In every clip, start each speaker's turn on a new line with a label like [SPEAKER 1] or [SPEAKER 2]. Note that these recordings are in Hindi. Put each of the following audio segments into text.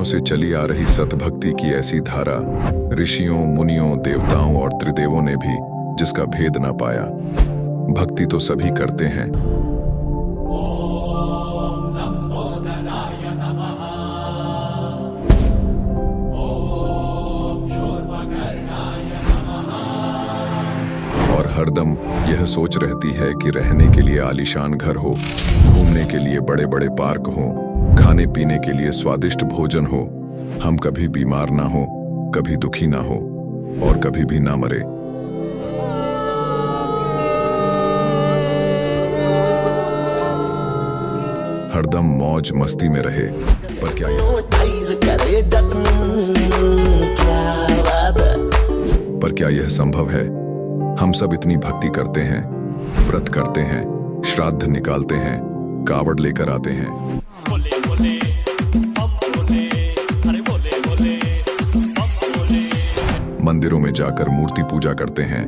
[SPEAKER 1] से चली आ रही सतभक्ति की ऐसी धारा ऋषियों, मुनियों, देवताओं और त्रिदेवों ने भी जिसका भेद ना पाया। भक्ति तो सभी करते हैं। और हरदम यह सोच रहती है कि रहने के लिए आलीशान घर हो, घूमने के लिए बड़े बड़े पार्क हो, खाने पीने के लिए स्वादिष्ट भोजन हो, हम कभी बीमार ना हो, कभी दुखी ना हो और कभी भी ना मरे। हरदम मौज मस्ती में रहे। पर क्या यह संभव है? हम सब इतनी भक्ति करते हैं, व्रत करते हैं, श्राद्ध निकालते हैं, कावड़ लेकर आते हैं, मंदिरों में जाकर मूर्ति पूजा करते हैं,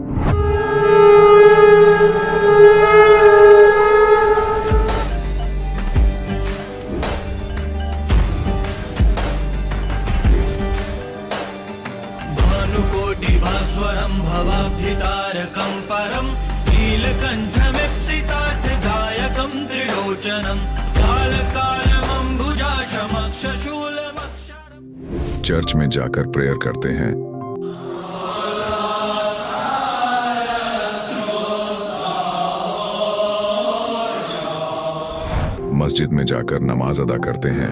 [SPEAKER 2] भानुकोटि भास्वरं भवाब्धितारकं परं नीलकण्ठमिप्सितार्थदायकं त्रिलोचनं कालकालमम्बुजाशमक्षशूलमक्षरम्।
[SPEAKER 1] चर्च में जाकर प्रेयर करते हैं, मस्जिद में जाकर नमाज अदा करते हैं,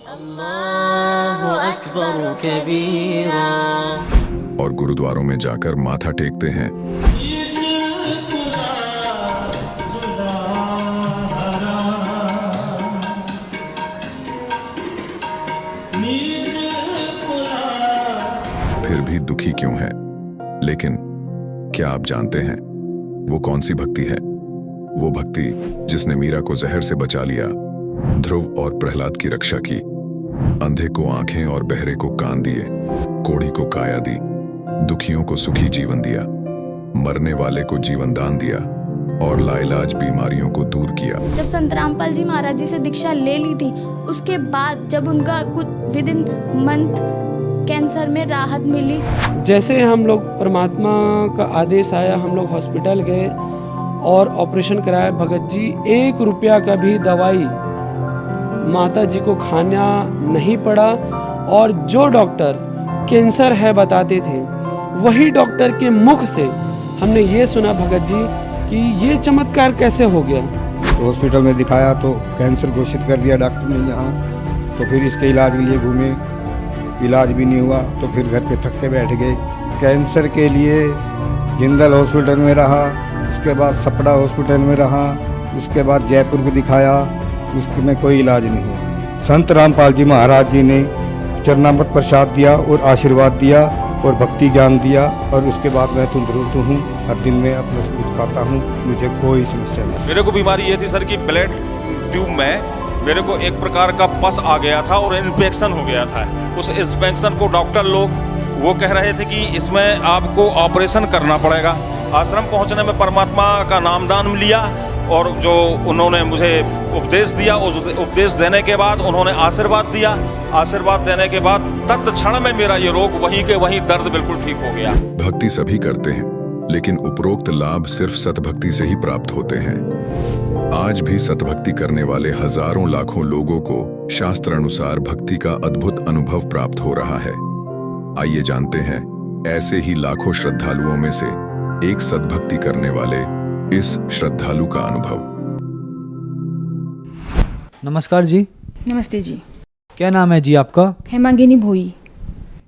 [SPEAKER 3] अल्लाहु अकबर कबीरा,
[SPEAKER 1] और गुरुद्वारों में जाकर माथा टेकते हैं। फिर भी दुखी क्यों है? लेकिन क्या आप जानते हैं वो कौन सी भक्ति है? वो भक्ति जिसने मीरा को जहर से बचा लिया, ध्रुव और प्रहलाद की रक्षा की, अंधे को आंखें और बहरे को कान दिए, कोढ़ी को काया दी, दुखियों को सुखी जीवन दिया, मरने वाले को जीवन दान दिया और लाइलाज बीमारियों को दूर किया।
[SPEAKER 4] जब संत रामपाल जी महाराज जी से दीक्षा ले ली थी, उसके बाद जब उनका कुछ विद इन मंथ कैंसर में राहत मिली।
[SPEAKER 5] जैसे हम लोग परमात्मा का आदेश आया, हम लोग हॉस्पिटल गए और ऑपरेशन कराया। भगत जी 1 रुपया का भी दवाई माता जी को खाना नहीं पड़ा, और जो डॉक्टर कैंसर है बताते थे, वही डॉक्टर के मुख से हमने ये सुना भगत जी कि ये चमत्कार कैसे हो गया।
[SPEAKER 6] तो हॉस्पिटल में दिखाया तो कैंसर घोषित कर दिया डॉक्टर ने यहाँ। तो फिर इसके इलाज के लिए घूमे, इलाज भी नहीं हुआ, तो फिर घर पे थक के बैठ गए। कैंसर के लिए जिंदल हॉस्पिटल में रहा, उसके बाद सपड़ा हॉस्पिटल में रहा, उसके बाद जयपुर में दिखाया, उसमें कोई इलाज नहीं हुआ। संत रामपाल जी महाराज जी ने चरणामृत प्रसाद दिया और आशीर्वाद दिया और भक्ति ज्ञान दिया, और उसके बाद मैं तंदुरुस्त हूँ। हर दिन में अपना सब कुछ खाता हूँ, मुझे कोई समस्या नहीं।
[SPEAKER 7] मेरे को बीमारी ये थी सर कि ब्लड ट्यूब में मेरे को एक प्रकार का पस आ गया था और इन्फेक्शन हो गया था। उस इन्फेक्शन को डॉक्टर लोग वो कह रहे थे कि इसमें आपको ऑपरेशन करना पड़ेगा। आश्रम पहुंचने में परमात्मा का नामदान लिया और जो उन्होंने मुझे उपदेश दिया, उस उपदेश देने के बाद उन्होंने आशीर्वाद दिया। आशीर्वाद देने के बाद तत्क्षण में मेरा ये रोग वहीं के वहीं दर्द बिल्कुल ठीक हो गया।
[SPEAKER 1] भक्ति सभी करते हैं, लेकिन उपरोक्त लाभ सिर्फ सतभक्ति से ही प्राप्त होते हैं। आज भी सतभक्ति करने वाले हजारों लाखों लोगों को शास्त्र अनुसार भक्ति का अद्भुत अनुभव प्राप्त हो रहा है। आइए जानते हैं ऐसे ही लाखों श्रद्धालुओं में से एक सतभक्ति करने वाले इस श्रद्धालु का अनुभव।
[SPEAKER 8] नमस्कार जी।
[SPEAKER 9] नमस्ते जी।
[SPEAKER 8] क्या नाम है जी आपका?
[SPEAKER 9] हेमांगिनी भोई।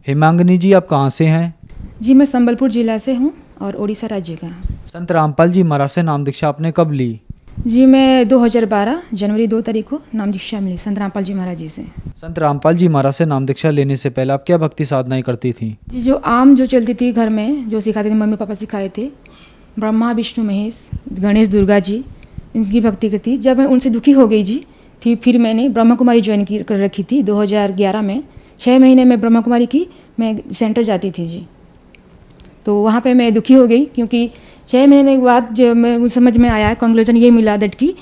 [SPEAKER 8] हेमांगिनी जी, आप कहाँ से हैं?
[SPEAKER 9] जी मैं संबलपुर जिला से हूँ और उड़ीसा राज्य का।
[SPEAKER 8] संत रामपाल जी महाराज से नाम दीक्षा आपने कब ली?
[SPEAKER 9] जी मैं 2012 जनवरी 2 तारीख को नाम दीक्षा मिली संत रामपाल जी महाराज जी से।
[SPEAKER 8] संत रामपाल जी महाराज से नाम दीक्षा लेने से पहले आप क्या भक्ति साधनाएं करती थी?
[SPEAKER 9] जी जो आम जो चलती थी घर में, जो सिखाते थे, मम्मी पापा सिखाए थे, ब्रह्मा विष्णु महेश गणेश दुर्गा जी, इनकी भक्ति करती। जब मैं उनसे दुखी हो गई जी थी, फिर मैंने ब्रह्मा कुमारी ज्वाइन कर रखी थी 2011 में। 6 महीने में ब्रह्मा कुमारी की मैं सेंटर जाती थी जी। तो वहाँ पे मैं दुखी हो गई, क्योंकि 6 महीने के बाद जो मैं समझ में आया, कंक्लूजन ये मिला दैट कि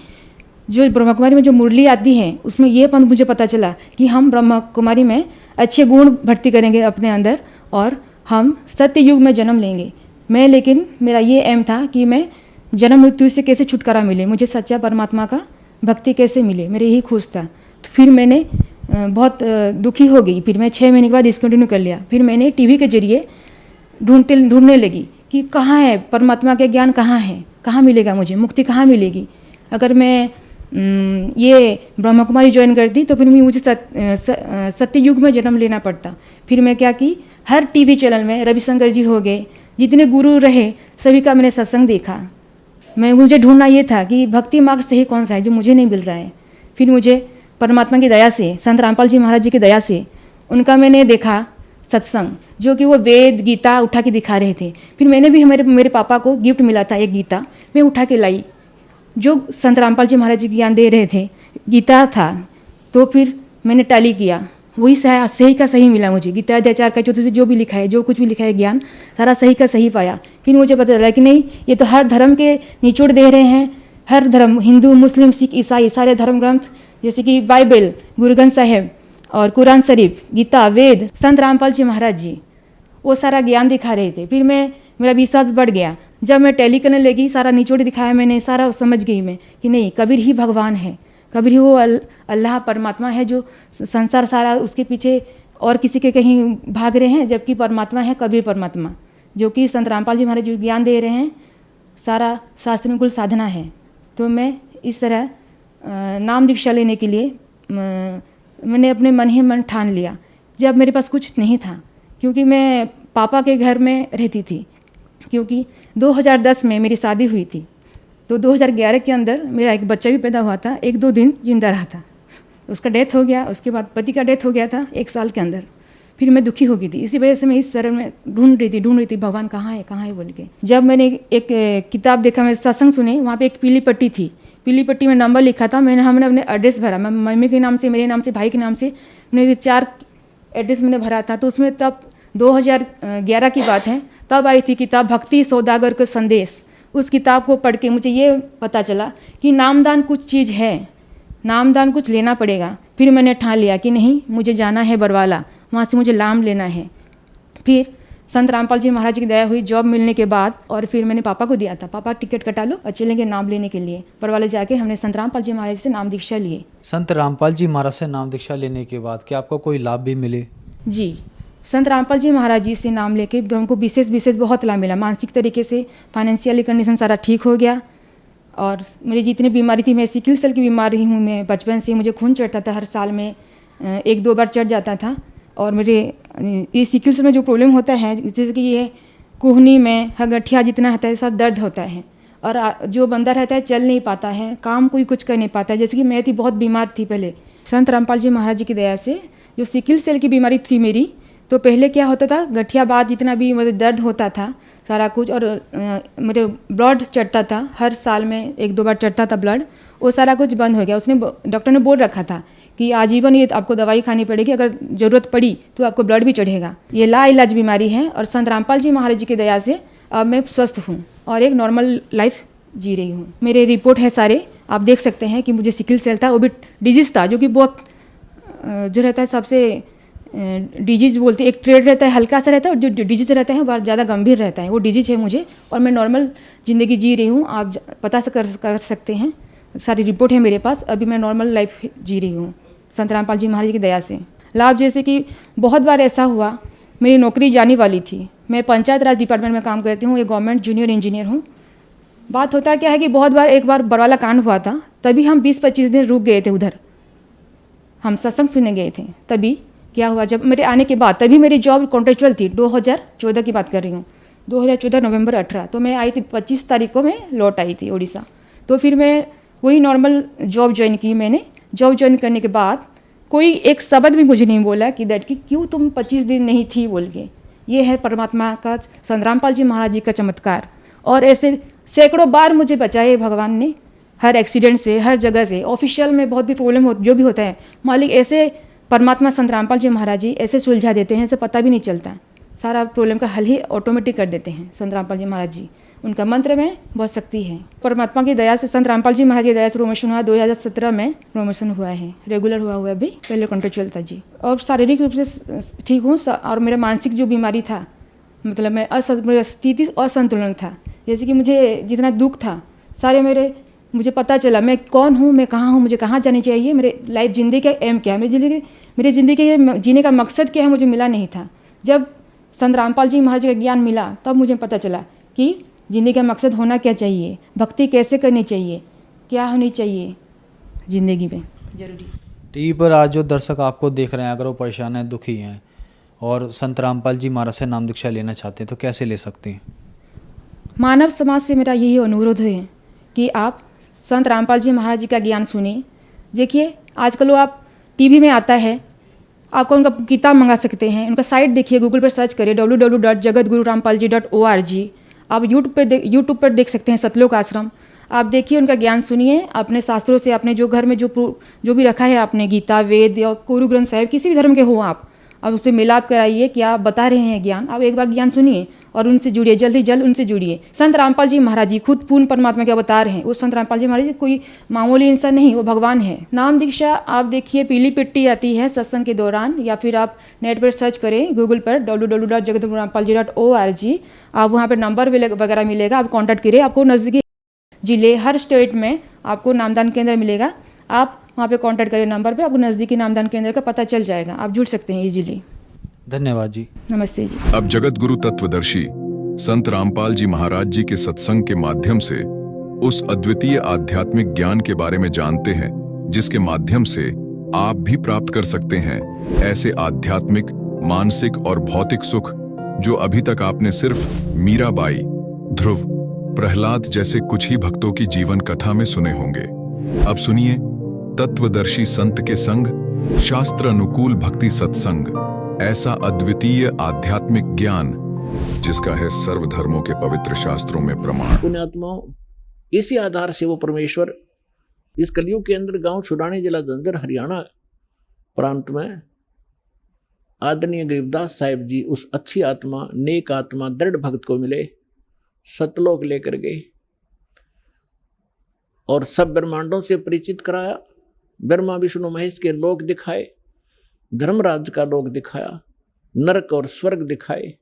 [SPEAKER 9] जो ब्रह्मा कुमारी में जो मुरली आती है उसमें ये मुझे पता चला कि हम ब्रह्मा कुमारी में अच्छे गुण भर्ती करेंगे अपने अंदर और हम सत्य युग में जन्म लेंगे। मैं लेकिन मेरा ये एम था कि मैं जन्म मृत्यु से कैसे छुटकारा मिले, मुझे सच्चा परमात्मा का भक्ति कैसे मिले, मेरे यही खोज था। तो फिर मैंने बहुत दुखी हो गई। फिर मैं 6 महीने के बाद डिसकंटिन्यू कर लिया। फिर मैंने टीवी के जरिए ढूंढने लगी कि कहाँ है परमात्मा के ज्ञान, कहाँ है, कहाँ मिलेगा मुझे मुक्ति, कहाँ मिलेगी। अगर मैं ये ब्रह्मा कुमारी ज्वाइन करती तो फिर मुझे सत्य युग में जन्म लेना पड़ता। फिर मैं क्या की, हर टीवी चैनल में रविशंकर जी हो गए, जितने गुरु रहे सभी का मैंने सत्संग देखा। मुझे ढूंढना ये था कि भक्ति मार्ग सही कौन सा है जो मुझे नहीं मिल रहा है। फिर मुझे परमात्मा की दया से, संत रामपाल जी महाराज जी की दया से उनका मैंने देखा सत्संग, जो कि वो वेद गीता उठा के दिखा रहे थे। फिर मैंने भी मेरे पापा को गिफ्ट मिला था एक गीता, मैं उठा के लाई, जो संत रामपाल जी महाराज जी ज्ञान दे रहे थे, गीता था। तो फिर मैंने टैली किया, वही सही का सही मिला मुझे। गीता अध्याचार का जो भी लिखा है, जो कुछ भी लिखा है ज्ञान, सारा सही का सही पाया। फिर मुझे पता चला कि नहीं, ये तो हर धर्म के निचोड़ दे रहे हैं। हर धर्म, हिंदू मुस्लिम सिख ईसाई, सारे धर्म ग्रंथ जैसे कि बाइबल, गुरु ग्रंथ साहिब और कुरान शरीफ, गीता, वेद, संत रामपाल जी महाराज जी, वो सारा ज्ञान दिखा रहे थे। फिर मेरा विश्वास बढ़ गया। जब मैं टैली करने लगी, सारा निचोड़ दिखाया मैंने, सारा समझ गई मैं कि नहीं, कबीर ही भगवान है, कबीर ही वो अल्लाह परमात्मा है, जो संसार सारा उसके पीछे और किसी के कहीं भाग रहे हैं, जबकि परमात्मा है कबीर परमात्मा, जो कि संत रामपाल जी महाराज जी ज्ञान दे रहे हैं। सारा शास्त्रानुकूल साधना है। तो मैं इस तरह नाम दीक्षा लेने के लिए मैंने अपने मन ही मन ठान लिया, जब मेरे पास कुछ नहीं था, क्योंकि मैं पापा के घर में रहती थी। क्योंकि 2010 में मेरी शादी हुई थी, तो 2011 के अंदर मेरा एक बच्चा भी पैदा हुआ था, 1-2 दिन जिंदा रहा था, उसका डेथ हो गया। उसके बाद पति का डेथ हो गया था 1 साल के अंदर। फिर मैं दुखी हो गई थी, इसी वजह से मैं इस शरण में ढूंढ रही थी भगवान कहाँ है बोल के। जब मैंने एक किताब देखा, मैं सत्संग सुने, वहाँ पे एक पीली पट्टी थी, पीली पट्टी में नंबर लिखा था। हमने अपने एड्रेस भरा, मैं मम्मी के नाम से, मेरे नाम से, भाई के नाम से, मैंने 4 एड्रेस मैंने भरा था। तो उसमें तब 2011 की बात है, तब आई थी किताब भक्ति सौदागर का संदेश। उस किताब को पढ़ के मुझे ये पता चला कि नामदान कुछ चीज़ है, नामदान कुछ लेना पड़ेगा। फिर मैंने ठान लिया कि नहीं, मुझे जाना है बरवाला, वहाँ से मुझे नाम लेना है। फिर संत रामपाल जी महाराज की दया हुई जॉब मिलने के बाद, और फिर मैंने पापा को दिया था, पापा टिकट कटा लो और चलेंगे नाम लेने के लिए। बरवाले जाके हमने संत रामपाल जी महाराज से नाम दीक्षा लिए।
[SPEAKER 8] संत रामपाल जी महाराज से नाम दीक्षा लेने के बाद क्या आपको कोई लाभ भी मिले?
[SPEAKER 9] जी, संत रामपाल जी महाराज जी से नाम लेके हमको विशेष बहुत लाभ मिला। मानसिक तरीके से, फाइनेंशियली कंडीशन सारा ठीक हो गया। और मेरी जितनी बीमारी थी, मैं सिकल सेल की बीमारी हूँ, मैं बचपन से, मुझे खून चढ़ता था, हर साल में 1-2 बार चढ़ जाता था। और मेरे ये सिकल सेल में जो प्रॉब्लम होता है, जैसे कि ये कुहनी में गठिया जितना होता है सब दर्द होता है, और जो बंदा रहता है चल नहीं पाता है, काम कोई कुछ कर नहीं पाता है। जैसे कि मैं थी बहुत बीमार थी पहले। संत रामपाल जी महाराज जी की दया से जो सिकल सेल की बीमारी थी मेरी, तो पहले क्या होता था, गठिया बाद जितना भी मुझे दर्द होता था सारा कुछ, और मेरे ब्लड चढ़ता था, हर साल में 1-2 बार चढ़ता था ब्लड, वो सारा कुछ बंद हो गया। उसने, डॉक्टर ने बोल रखा था कि आजीवन ये आपको दवाई खानी पड़ेगी, अगर ज़रूरत पड़ी तो आपको ब्लड भी चढ़ेगा। ये लाइलाज बीमारी है, और संत रामपाल जी महाराज जी की दया से अब मैं स्वस्थ हूँ और एक नॉर्मल लाइफ जी रही हूँ। मेरे रिपोर्ट है सारे, आप देख सकते हैं कि मुझे सिकल सेल था, वो भी डिजीज़ था, जो कि बहुत जो रहता है सबसे डिजीज बोलते हैं, एक ट्रेड रहता है हल्का सा रहता है, और जो डिजीज रहता है वो ज़्यादा गंभीर रहता है, वो डिजीज है मुझे। और मैं नॉर्मल ज़िंदगी जी रही हूँ, आप पता से कर सकते हैं, सारी रिपोर्ट है मेरे पास। अभी मैं नॉर्मल लाइफ जी रही हूँ संत रामपाल जी महाराज की दया से। लाभ जैसे कि बहुत बार ऐसा हुआ, मेरी नौकरी जाने वाली थी, मैं पंचायत राज डिपार्टमेंट में काम करती हूँ, एक गवर्नमेंट जूनियर इंजीनियर हूँ। बात होता क्या है कि बहुत बार, एक बार बरवाला कांड हुआ था, तभी हम 20-25 दिन रुक गए थे उधर, हम सत्संग सुनने गए थे। तभी क्या हुआ, जब मेरे आने के बाद, तभी मेरी जॉब कॉन्ट्रेक्चुअल थी, 2014 की बात कर रही हूँ, 2014 नवंबर 18। तो मैं आई थी 25 तारीख को, मैं लौट आई थी उड़ीसा। तो फिर मैं वही नॉर्मल जॉब ज्वाइन की। मैंने जॉब ज्वाइन करने के बाद कोई एक शब्द भी मुझे नहीं बोला कि दैट कि क्यों तुम 25 दिन नहीं थी बोल के। ये है परमात्मा का, संत रामपाल जी महाराज जी का चमत्कार। और ऐसे सैकड़ों बार मुझे बचाए भगवान ने, हर एक्सीडेंट से, हर जगह से। ऑफिशियल में बहुत भी प्रॉब्लम हो, जो भी होता है, मालिक ऐसे परमात्मा संत रामपाल जी महाराज जी ऐसे सुलझा देते हैं, ऐसे पता भी नहीं चलता, सारा प्रॉब्लम का हल ही ऑटोमेटिक कर देते हैं संत रामपाल जी महाराज जी। उनका मंत्र में बहुत शक्ति है। परमात्मा की दया से, संत रामपाल जी महाराज की दया से प्रमोशन हुआ 2017 में प्रमोशन हुआ है, रेगुलर हुआ अभी, पहले कॉन्ट्रेक्चुअल था जी। और शारीरिक रूप से ठीक हूँ और मेरा मानसिक जो बीमारी था, मतलब मेरा स्थिति असंतुलन था, जैसे कि मुझे जितना दुख था सारे मुझे पता चला मैं कौन हूँ, मैं कहाँ हूँ, मुझे कहाँ जानी चाहिए, मेरे लाइफ ज़िंदगी का एम क्या है, मेरी ज़िंदगी के जीने का मकसद क्या है, मुझे मिला नहीं था। जब संत रामपाल जी महाराज का ज्ञान मिला तब मुझे पता चला कि ज़िंदगी का मकसद होना क्या चाहिए, भक्ति कैसे करनी चाहिए, क्या होनी चाहिए ज़िंदगी में जरूरी।
[SPEAKER 8] टीवी पर आज जो दर्शक आपको देख रहे हैं, अगर वो परेशान हैं, दुखी हैं और संत रामपाल जी महाराज से नाम दीक्षा लेना चाहते हैं तो कैसे ले सकते हैं?
[SPEAKER 9] मानव समाज से मेरा यही अनुरोध है कि आप संत रामपाल जी महाराज जी का ज्ञान सुनिए। देखिए आजकल वो आप टीवी में आता है, आपको उनका किताब मंगा सकते हैं, उनका साइट देखिए, गूगल पर सर्च करिए www.jagatgururampalji.org। आप यूट्यूब पर देख सकते हैं सतलोक आश्रम, आप देखिए, उनका ज्ञान सुनिए। अपने शास्त्रों से, अपने जो घर में जो भी रखा है आपने, गीता, वेद या गुरु ग्रंथ साहिब, किसी भी धर्म के हो आप उससे मिलाप कराइए कि आप बता रहे हैं ज्ञान, आप एक बार ज्ञान सुनिए और उनसे जुड़िए, जल्द ही जल्द उनसे जुड़िए। संत रामपाल जी महाराज जी खुद पूर्ण परमात्मा के अवतार हैं। वो संत रामपाल जी महाराज जी कोई मामूली इंसान नहीं, वो भगवान है। नाम दीक्षा आप देखिए पीली पिट्टी आती है सत्संग के दौरान, या फिर आप नेट पर सर्च करें गूगल पर www.jagatgururampalji.org। आप वहाँ पर नंबर वगैरह मिलेगा, आप कॉन्टैक्ट करिए। आपको नज़दीकी जिले, हर स्टेट में आपको नामदान केंद्र मिलेगा, आप वहाँ पे कांटेक्ट करिए नंबर पे, आपको नज़दीकी नामदान केंद्र का पता चल जाएगा, आप जुड़ सकते हैं इजीली।
[SPEAKER 8] धन्यवाद जी।
[SPEAKER 9] नमस्ते जी।
[SPEAKER 1] अब जगत गुरु तत्वदर्शी संत रामपाल जी महाराज जी के सत्संग के माध्यम से उस अद्वितीय आध्यात्मिक ज्ञान के बारे में जानते हैं जिसके माध्यम से आप भी प्राप्त कर सकते हैं ऐसे आध्यात्मिक, मानसिक और भौतिक सुख जो अभी तक आपने सिर्फ मीराबाई, ध्रुव, प्रहलाद जैसे कुछ ही भक्तों की जीवन कथा में सुने होंगे। अब सुनिए तत्वदर्शी संत के संग शास्त्र अनुकूल भक्ति सत्संग, ऐसा अद्वितीय आध्यात्मिक ज्ञान जिसका है सर्वधर्मों के पवित्र शास्त्रों में प्रमाण।
[SPEAKER 10] पुण्यात्माओं, इसी आधार से वो परमेश्वर इस कलयुग के अंदर गांव छुड़ाने जिला झज्जर हरियाणा प्रांत में आदरणीय गरीबदास साहिब जी उस अच्छी आत्मा, नेक आत्मा, दृढ़ भक्त को मिले, सतलोक लेकर गए और सब ब्रह्मांडों से परिचित कराया। ब्रह्मा विष्णु महेश के लोक दिखाए, धर्मराज का लोक दिखाया, नरक और स्वर्ग दिखाए,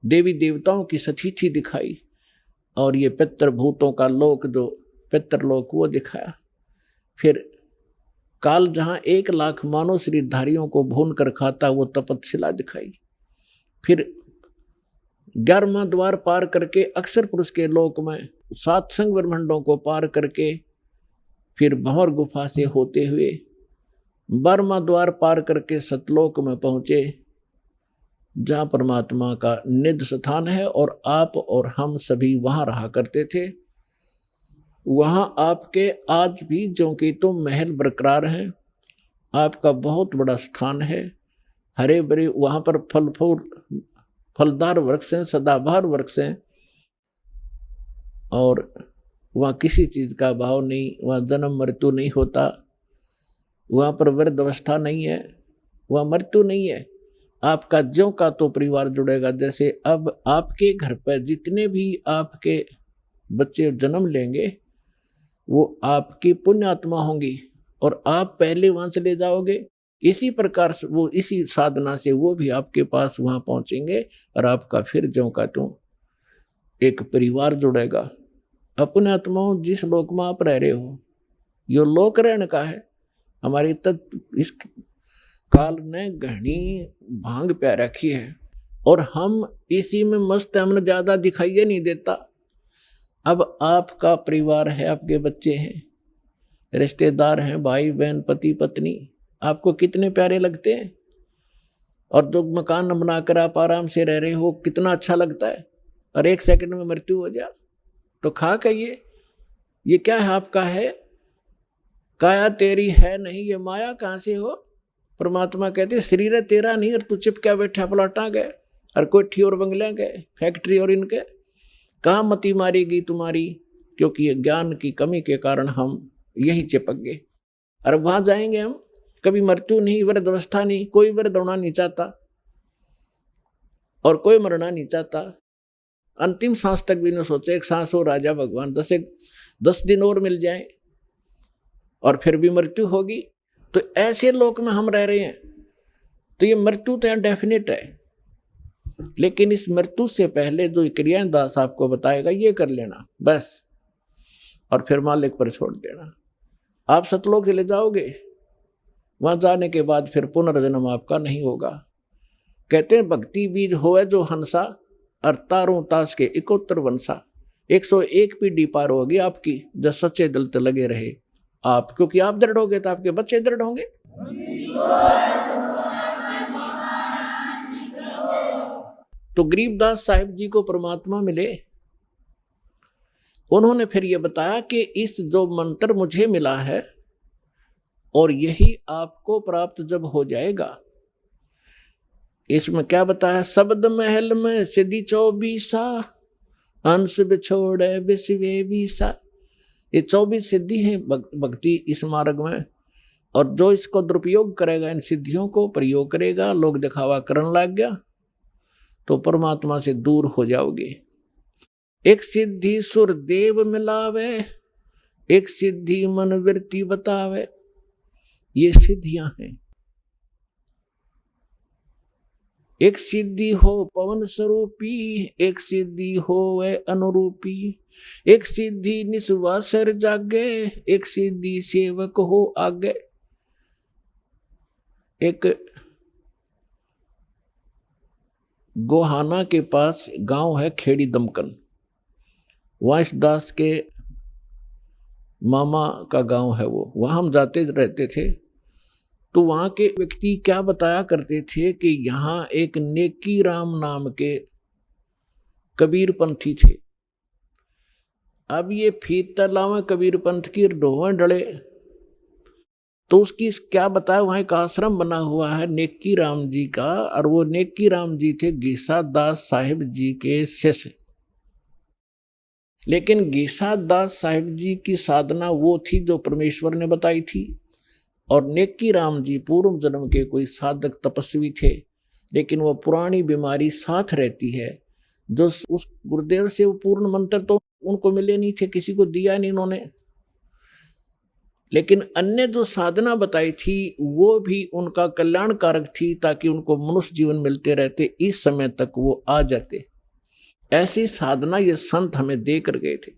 [SPEAKER 10] देवी देवताओं की सतीथि दिखाई और ये पितृभूतों का लोक, जो पितृलोक, वो दिखाया। फिर काल जहाँ 1 लाख मानव शरीरधारियों को भून कर खाता वो तपतशिला दिखाई। फिर 11वां द्वार पार करके अक्षर पुरुष के लोक में 7 संग ब्रह्मांडों को पार करके फिर भंवर गुफा से होते हुए 12वां द्वार पार करके सतलोक में पहुँचे, जहाँ परमात्मा का निज स्थान है और आप और हम सभी वहाँ रहा करते थे। वहाँ आपके आज भी ज्यों की तुम महल बरकरार हैं, आपका बहुत बड़ा स्थान है। हरे भरे वहाँ पर फलदार वृक्ष हैं, सदाबहार वृक्ष हैं और वहाँ किसी चीज़ का भाव नहीं, वहाँ जन्म मृत्यु नहीं होता, वहाँ पर वृद्ध अवस्था नहीं है, वहाँ मृत्यु नहीं है। आपका ज्यों का तो परिवार जुड़ेगा। जैसे अब आपके घर पर जितने भी आपके बच्चे जन्म लेंगे वो आपकी पुण्य आत्मा होंगी और आप पहले वहाँ चले जाओगे। इसी प्रकार से वो इसी साधना से वो भी आपके पास वहाँ पहुँचेंगे और आपका फिर ज्यों का तो एक परिवार जुड़ेगा। अपने आत्माओं, जिस लोक में आप रह रहे हो यो लोक रहने का है। हमारी इस काल ने घनी भांग प्या रखी है और हम इसी में मस्त, हमने ज़्यादा दिखाइए नहीं देता। अब आपका परिवार है, आपके बच्चे हैं, रिश्तेदार हैं, भाई बहन, पति पत्नी, आपको कितने प्यारे लगते हैं और जो मकान बनाकर आप आराम से रह रहे हो कितना अच्छा लगता है। और 1 सेकंड में मृत्यु हो जाए तो खा कहिए ये क्या है, आपका है, काया तेरी है नहीं, ये माया कहाँ से हो। परमात्मा कहते शरीर है तेरा नहीं और तू चिपका बैठा प्लाटा गए और कोठी और बंगले गए, फैक्ट्री और इनके, कहाँ मती मारेगी तुम्हारी। क्योंकि ये ज्ञान की कमी के कारण हम यही चिपक गए और वहाँ जाएंगे हम। कभी मृत्यु नहीं, वृद्ध अवस्था नहीं, कोई वृद्ध होना नहीं चाहता और कोई मरना नहीं चाहता। अंतिम सांस तक भी नहीं सोचा, एक सांस हो राजा भगवान 10 दिन और मिल जाए और फिर भी मृत्यु होगी। तो ऐसे लोक में हम रह रहे हैं, तो ये मृत्यु तो यहाँ डेफिनेट है, लेकिन इस मृत्यु से पहले जो क्रियाएं दास आपको बताएगा ये कर लेना बस, और फिर मालिक पर छोड़ देना। आप सतलोक चले जाओगे, वहां जाने के बाद फिर पुनर्जन्म आपका नहीं होगा। कहते हैं भक्ति बीज होए जो हंसा, और तारों तास के 71 वंशा। 101 पीढ़ी पार होगी आपकी, जब सच्चे दिल से लगे रहे आप, क्योंकि आप दृढ़ होगे तो आपके बच्चे दृढ़ होंगे। तो गरीबदास साहिब जी को परमात्मा मिले, उन्होंने फिर ये बताया कि इस जो मंत्र मुझे मिला है और यही आपको प्राप्त जब हो जाएगा, इसमें क्या बताया, शब्द महल में सिद्धि 24 अंश बिछोड़े बिस्वे 20। ये 24 सिद्धि है भक्ति इस मार्ग में, और जो इसको दुरुपयोग करेगा, इन सिद्धियों को प्रयोग करेगा, लोग दिखावा करने लग गया तो परमात्मा से दूर हो जाओगे। एक सिद्धि सुर देव मिलावे, एक सिद्धि मन वृत्ति बतावे। ये सिद्धियां हैं। एक सिद्धि हो पवन स्वरूपी, एक सिद्धि हो वह अनुरूपी, एक सिद्धि निस्वासर जागे, एक सिद्धि सेवक हो आगे। एक गोहाना के पास गांव है खेड़ी दमकन, वहाँ इस दास के मामा का गांव है वो, वहाँ हम जाते रहते थे। तो वहाँ के व्यक्ति क्या बताया करते थे कि यहाँ एक नेकी राम नाम के कबीर पंथी थे। अब ये फीत तलाव कबीर पंथ की ढोवन डले, तो उसकी क्या बताया, वहाँ एक आश्रम बना हुआ है नेकी राम जी का, और वो नेकी राम जी थे गीसा दास साहिब जी के शिष्य। लेकिन गीसा दास साहिब जी की साधना वो थी जो परमेश्वर ने बताई थी, और नेकी राम जी पूर्व जन्म के कोई साधक तपस्वी थे, लेकिन वो पुरानी बीमारी साथ रहती है। जो उस गुरुदेव से वो पूर्ण मंत्र तो उनको मिले नहीं थे, किसी को दिया नहीं उन्होंने, लेकिन अन्य जो साधना बताई थी वो भी उनका कल्याणकारक थी, ताकि उनको मनुष्य जीवन मिलते रहते, इस समय तक वो आ जाते। ऐसी साधना ये संत हमें दे कर गए थे।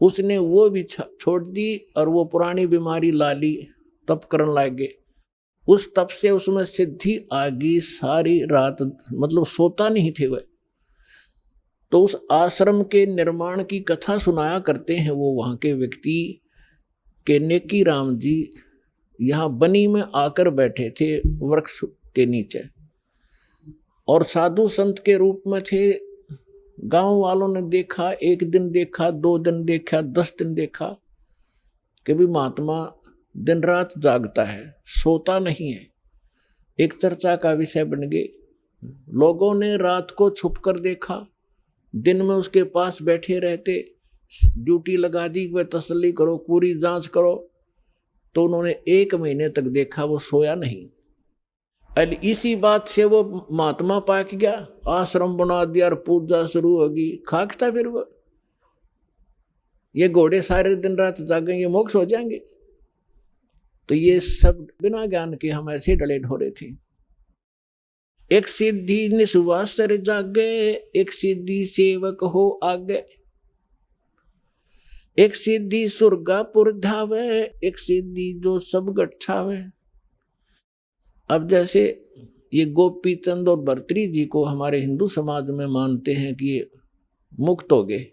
[SPEAKER 10] उसने वो भी छोड़ दी और वो पुरानी बीमारी ला ली, तप करने लगे। उस तप से उसमें सिद्धि आ गई, सारी रात मतलब सोता नहीं थे वह। तो उस आश्रम के निर्माण की कथा सुनाया करते हैं वो वहाँ के व्यक्ति के नेकी राम जी यहाँ बनी में आकर बैठे थे वृक्ष के नीचे, और साधु संत के रूप में थे। गांव वालों ने देखा, 1 दिन देखा, 2 दिन देखा, 10 दिन देखा कि भी महात्मा दिन रात जागता है, सोता नहीं है। एक चर्चा का विषय बन गए। लोगों ने रात को छुप कर देखा, दिन में उसके पास बैठे रहते, ड्यूटी लगा दी, वह तसल्ली करो, पूरी जांच करो। तो उन्होंने 1 महीने तक देखा, वो सोया नहीं। इसी बात से वो महात्मा पाक गया, आश्रम बना दिया और पूजा शुरू होगी। खाकता फिर वो, ये घोड़े सारे दिन रात जागेंगे, मोक्ष हो जाएंगे। तो ये सब बिना ज्ञान के हम ऐसे डले ढोरे थे। एक सिद्धि निस्वासर जागे, एक सिद्धि सेवक हो आगे, एक सिद्धि सुरगापुर धावे, एक सिद्धि जो सब गच्छावे। अब जैसे ये गोपी चंद और भर्तरी जी को हमारे हिंदू समाज में मानते हैं कि ये मुक्त हो गए,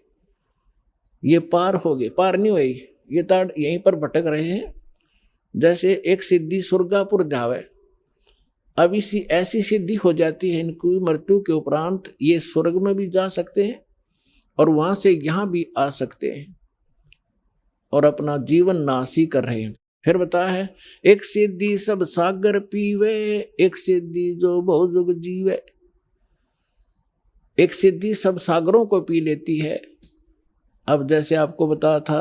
[SPEAKER 10] ये पार हो गए, पार नहीं हुए, ये ताड़ यहीं पर भटक रहे हैं। जैसे एक सिद्धि सुरगापुर धावे, अब इसी ऐसी सिद्धि हो जाती है इनकी मृत्यु के उपरांत ये स्वर्ग में भी जा सकते हैं और वहां से यहाँ भी आ सकते हैं और अपना जीवन नाशी कर रहे हैं। फिर बताया है, एक सिद्धि सब सागर पीवे, एक सिद्धि जो बहुजुग जीवे। एक सिद्धि सब सागरों को पी लेती है। अब जैसे आपको बताया था,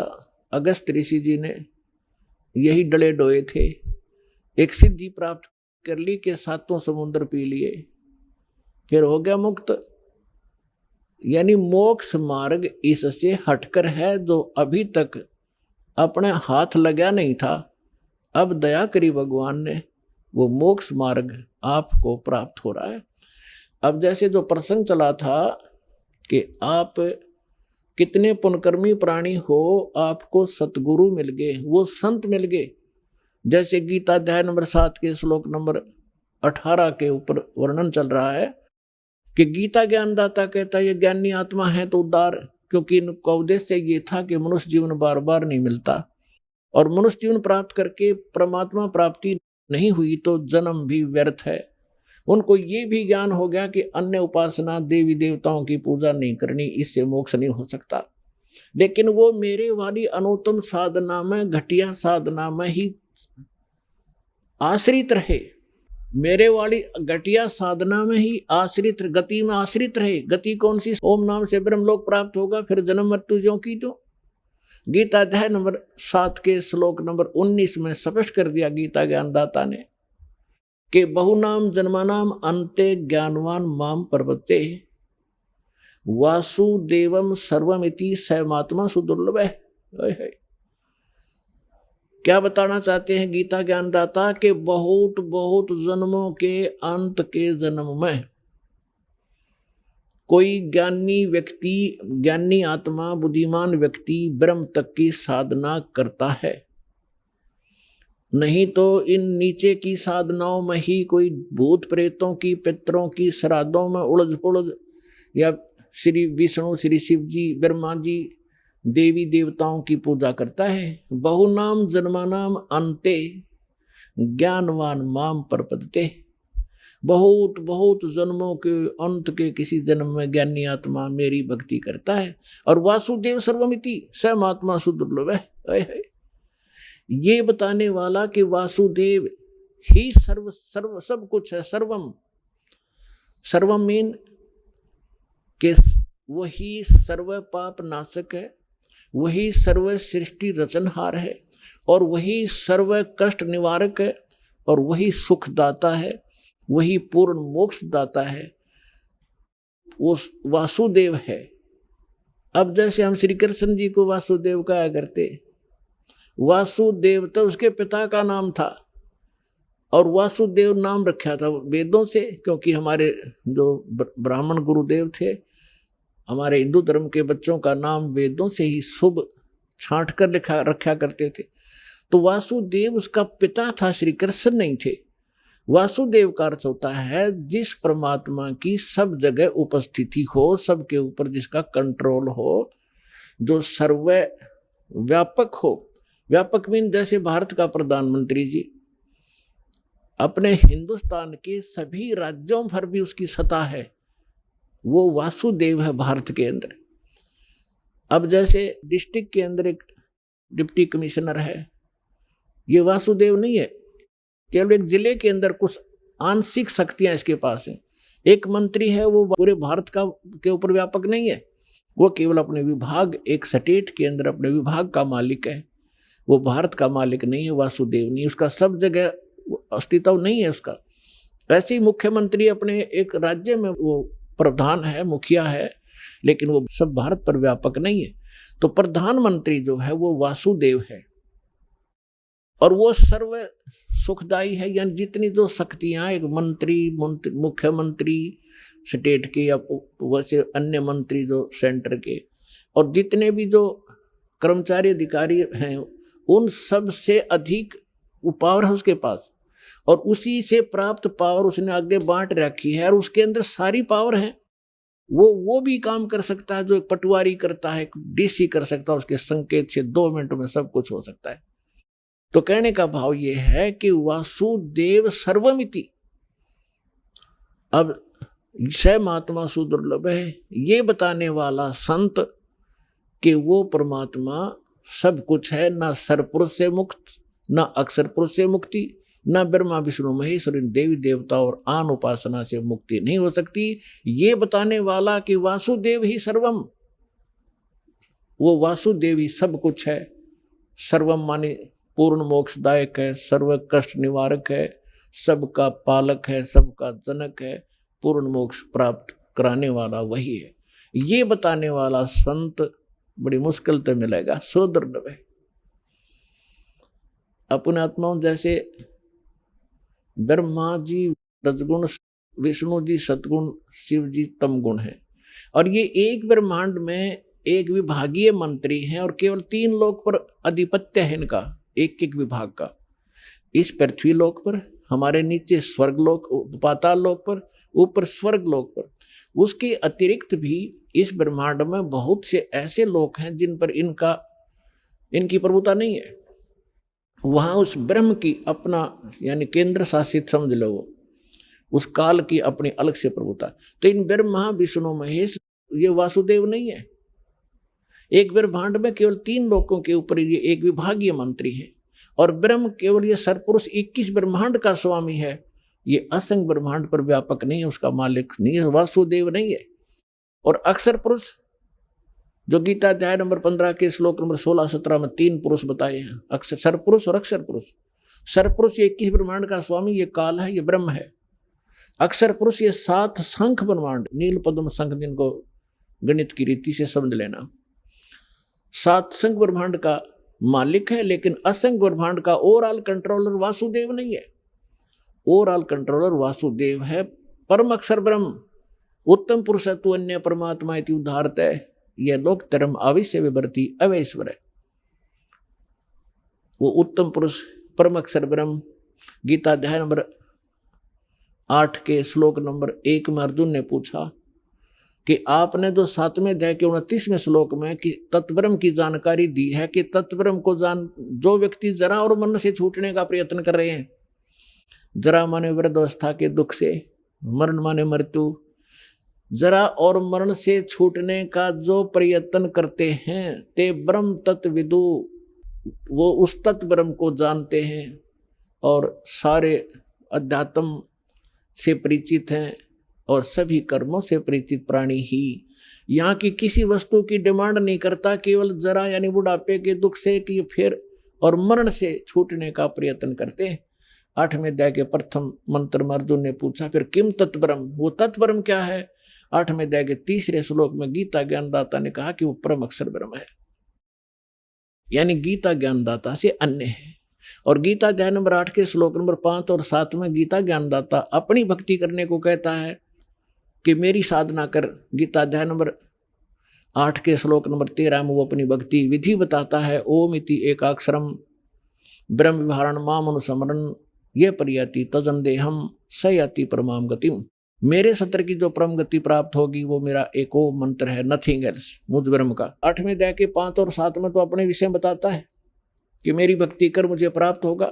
[SPEAKER 10] अगस्त ऋषि जी ने यही डले डोए थे, एक सिद्धि प्राप्त कर ली के 7 समुद्र पी लिए, फिर हो गया मुक्त। यानी मोक्ष मार्ग इससे हटकर है, जो अभी तक अपने हाथ लगा नहीं था, अब दया करी भगवान ने, वो मोक्ष मार्ग आपको प्राप्त हो रहा है। अब जैसे जो प्रसंग चला था कि आप कितने पुण्यकर्मी प्राणी हो, आपको सतगुरु मिल गए, वो संत मिल गए। जैसे गीता अध्याय नंबर 7 के श्लोक नंबर 18 के ऊपर वर्णन चल रहा है कि गीता ज्ञानदाता कहता है ये ज्ञानी आत्मा है तो उद्धार, क्योंकि इनका उद्देश्य ये था कि मनुष्य जीवन बार बार नहीं मिलता, और मनुष्य जीवन प्राप्त करके परमात्मा प्राप्ति नहीं हुई तो जन्म भी व्यर्थ है। उनको ये भी ज्ञान हो गया कि अन्य उपासना देवी देवताओं की पूजा नहीं करनी, इससे मोक्ष नहीं हो सकता। लेकिन वो मेरे वाली अनुत्तम साधना में, घटिया साधना में ही आश्रित रहे, मेरे वाली घटिया साधना में ही आश्रित, गति में आश्रित रहे। गति कौन सी? ओम नाम से ब्रह्मलोक प्राप्त होगा, फिर जन्म मृत्यु ज्यों की तो। गीता अध्याय नंबर 7 के श्लोक नंबर 19 में स्पष्ट कर दिया गीता ज्ञानदाता ने कि बहुनाम जन्मानाम अन्ते ज्ञानवान माम प्रपद्ये वासुदेवम सर्वमिति सैमात्मा सुदुर्लभ है। क्या बताना चाहते हैं गीता ज्ञानदाता के बहुत बहुत जन्मों के अंत के जन्म में कोई ज्ञानी व्यक्ति, ज्ञानी आत्मा, बुद्धिमान व्यक्ति ब्रह्म तक की साधना करता है। नहीं तो इन नीचे की साधनाओं में ही कोई भूत प्रेतों की, पितरों की श्राद्धों में उलझ पुलझ, या श्री विष्णु, श्री शिव जी, ब्रह्मा जी, देवी देवताओं की पूजा करता है। बहुनाम जन्मानाम अन्ते ज्ञानवान माम प्रपद्ये, बहुत बहुत जन्मों के अंत के किसी जन्म में ज्ञानी आत्मा मेरी भक्ति करता है। और वासुदेव सर्वमिति सैमात्मा सुदुर्लभ है। ये बताने वाला कि वासुदेव ही सर्व सर्व सब कुछ है। सर्वम, सर्वम मीन के वही सर्व पाप नाशक है, वही सर्व सृष्टि रचनहार है, और वही सर्व कष्ट निवारक है, और वही सुखदाता है, वही पूर्ण मोक्ष दाता है। वो वासुदेव है। अब जैसे हम श्री कृष्ण जी को वासुदेव कहा करते, वासुदेव तो उसके पिता का नाम था, और वासुदेव नाम रखा था वेदों से, क्योंकि हमारे जो ब्राह्मण गुरुदेव थे, हमारे हिंदू धर्म के बच्चों का नाम वेदों से ही शुभ छांट कर रखा करते थे। तो वासुदेव उसका पिता था, श्री कृष्ण नहीं थे। वासुदेव का अर्थ होता है जिस परमात्मा की सब जगह उपस्थिति हो, सबके ऊपर जिसका कंट्रोल हो, जो सर्व व्यापक हो। व्यापक मीन जैसे भारत का प्रधानमंत्री जी अपने हिंदुस्तान के सभी राज्यों पर भी उसकी सत्ता है, वो वासुदेव है भारत के अंदर। अब जैसे डिस्ट्रिक्ट के अंदर एक डिप्टी कमिश्नर है, ये वासुदेव नहीं है, केवल एक जिले के अंदर कुछ आंशिक शक्तियां इसके पास हैं। एक मंत्री है, वो पूरे भारत का के ऊपर व्यापक नहीं है, वो केवल अपने विभाग, एक स्टेट के अंदर अपने विभाग का मालिक है, वो भारत का मालिक नहीं है। वासुदेव नहीं, उसका सब जगह अस्तित्व नहीं है उसका। ऐसे ही मुख्यमंत्री अपने एक राज्य में वो प्रधान है, मुखिया है, लेकिन वो सब भारत पर व्यापक नहीं है। तो प्रधानमंत्री जो है वो वासुदेव है, और वो सर्व सुखदायी है। यानी जितनी जो शक्तियां एक मंत्री, मुख्यमंत्री स्टेट के, या वैसे अन्य मंत्री जो सेंटर के, और जितने भी जो कर्मचारी अधिकारी हैं, उन सब से अधिक वो पावर है उसके पास, और उसी से प्राप्त पावर उसने आगे बांट रखी है, और उसके अंदर सारी पावर है। वो भी काम कर सकता है जो एक पटवारी करता है, डीसी कर सकता है, उसके संकेत से 2 मिनटों में सब कुछ हो सकता है। तो कहने का भाव ये है कि वासुदेव सर्वमिति। अब स महात्मा सुदुर्लभ है, ये बताने वाला संत कि वो परमात्मा सब कुछ है, ना सरपुरुष से मुक्त, ना अक्षर पुरुष से मुक्ति, ना ब्रह्मा विष्णु महेश्वर इन देवी देवता और आन उपासना से मुक्ति नहीं हो सकती। ये बताने वाला कि वासुदेव ही सर्वम, वो वासुदेव ही सब कुछ है। सर्वम माने पूर्ण मोक्षदायक है, सर्व कष्ट निवारक है, सबका पालक है, सबका जनक है, पूर्ण मोक्ष प्राप्त कराने वाला वही है। ये बताने वाला संत बड़ी मुश्किल से मिलेगा, सो दुर्लभ है। अपने आत्माओं जैसे ब्रह्मा जी रजगुण, विष्णु जी सतगुण, शिव जी तमगुण है, और ये एक ब्रह्मांड में एक विभागीय मंत्री हैं और केवल 3 लोक पर आधिपत्य है इनका, एक एक विभाग का। इस पृथ्वी लोक पर, हमारे नीचे स्वर्ग लोक, पाताल लोक पर, ऊपर स्वर्ग लोक पर। उसके अतिरिक्त भी इस ब्रह्मांड में बहुत से ऐसे लोक हैं जिन पर इनकी प्रभुता नहीं है। वहां उस ब्रह्म की अपना, यानी केंद्र शासित समझ लो, उस काल की अपनी अलग से प्रभुता। तो इन ब्रह्मा विष्णु महेश ये वासुदेव नहीं है। एक ब्रह्मांड में केवल 3 लोकों के ऊपर ये एक विभागीय मंत्री है, और ब्रह्म केवल ये सरपुरुष 21 ब्रह्मांड का स्वामी है। ये असंख्य ब्रह्मांड पर व्यापक नहीं है, उसका मालिक नहीं है, वासुदेव नहीं है। और अक्षर पुरुष जो गीता अध्याय नंबर 15 के श्लोक नंबर 16-17 में 3 पुरुष बताए हैं, अक्षर सरपुरुष और अक्षर पुरुष। सरपुरुष ये 21 ब्रह्मांड का स्वामी, ये काल है, ये ब्रह्म है। अक्षर पुरुष ये 7 शंख ब्रह्मांड, नील पद्म शंख, जिनको गणित की रीति से समझ लेना, 7 शंख ब्रह्मांड का मालिक है। लेकिन असंख्य ब्रह्मांड का ओवरऑल कंट्रोलर वासुदेव नहीं है। ओवरऑल कंट्रोलर वासुदेव है, परम अक्षर ब्रह्म, उत्तम पुरुष तु अन्य परमात्मा इति उदाहरत है। यह लोक धर्म आविश्य विवर्ती अवैश्वर है। वो उत्तम पुरुष परम अक्षर ब्रह्म। गीता अध्याय नंबर 8 के श्लोक नंबर 1 में अर्जुन ने पूछा कि आपने जो 7वें अध्याय के 29वें श्लोक में कि तत्ब्रह्म की जानकारी दी है कि तत्ब्रह्म को जो व्यक्ति जरा और मन से छूटने का प्रयत्न कर रहे हैं, जरा माने वृद्धावस्था के दुख से, मरण माने मृत्यु, जरा और मरण से छूटने का जो प्रयत्न करते हैं, ते ब्रह्म तत्विदु, वो उस तत्व ब्रह्म को जानते हैं और सारे अध्यात्म से परिचित हैं और सभी कर्मों से परिचित प्राणी ही यहाँ की किसी वस्तु की डिमांड नहीं करता, केवल जरा यानी बुढ़ापे के दुख से कि फिर और मरण से छूटने का प्रयत्न करते हैं। 8वें अध्याय के प्रथम मंत्र में अर्जुन ने पूछा फिर किम तत्ब्रह्म, वो तत्ब्रह्म क्या है? 8वें अध्याय के 3रे श्लोक में गीता ज्ञानदाता ने कहा कि वो परम अक्षर ब्रह्म है, यानी गीता ज्ञानदाता से अन्य है। और गीता अध्याय नंबर 8 के श्लोक नंबर 5 और 7 में गीता ज्ञानदाता अपनी भक्ति करने को कहता है कि मेरी साधना कर। गीता अध्याय नंबर 8 के श्लोक नंबर 13 में वो अपनी भक्ति विधि बताता है। ओम इति एकाक्षरम ब्रह्म विहारण माम अनुस्मरण ये परियाति तजन देहम स याति परमाम गतिम। मेरे सत्र की जो परम गति प्राप्त होगी वो मेरा एक ओम मंत्र है, नथिंग एल्स, मुझ ब्रह्म का। 8वें अध्याय के 5 और 7 में तो अपने विषय बताता है कि मेरी भक्ति कर मुझे प्राप्त होगा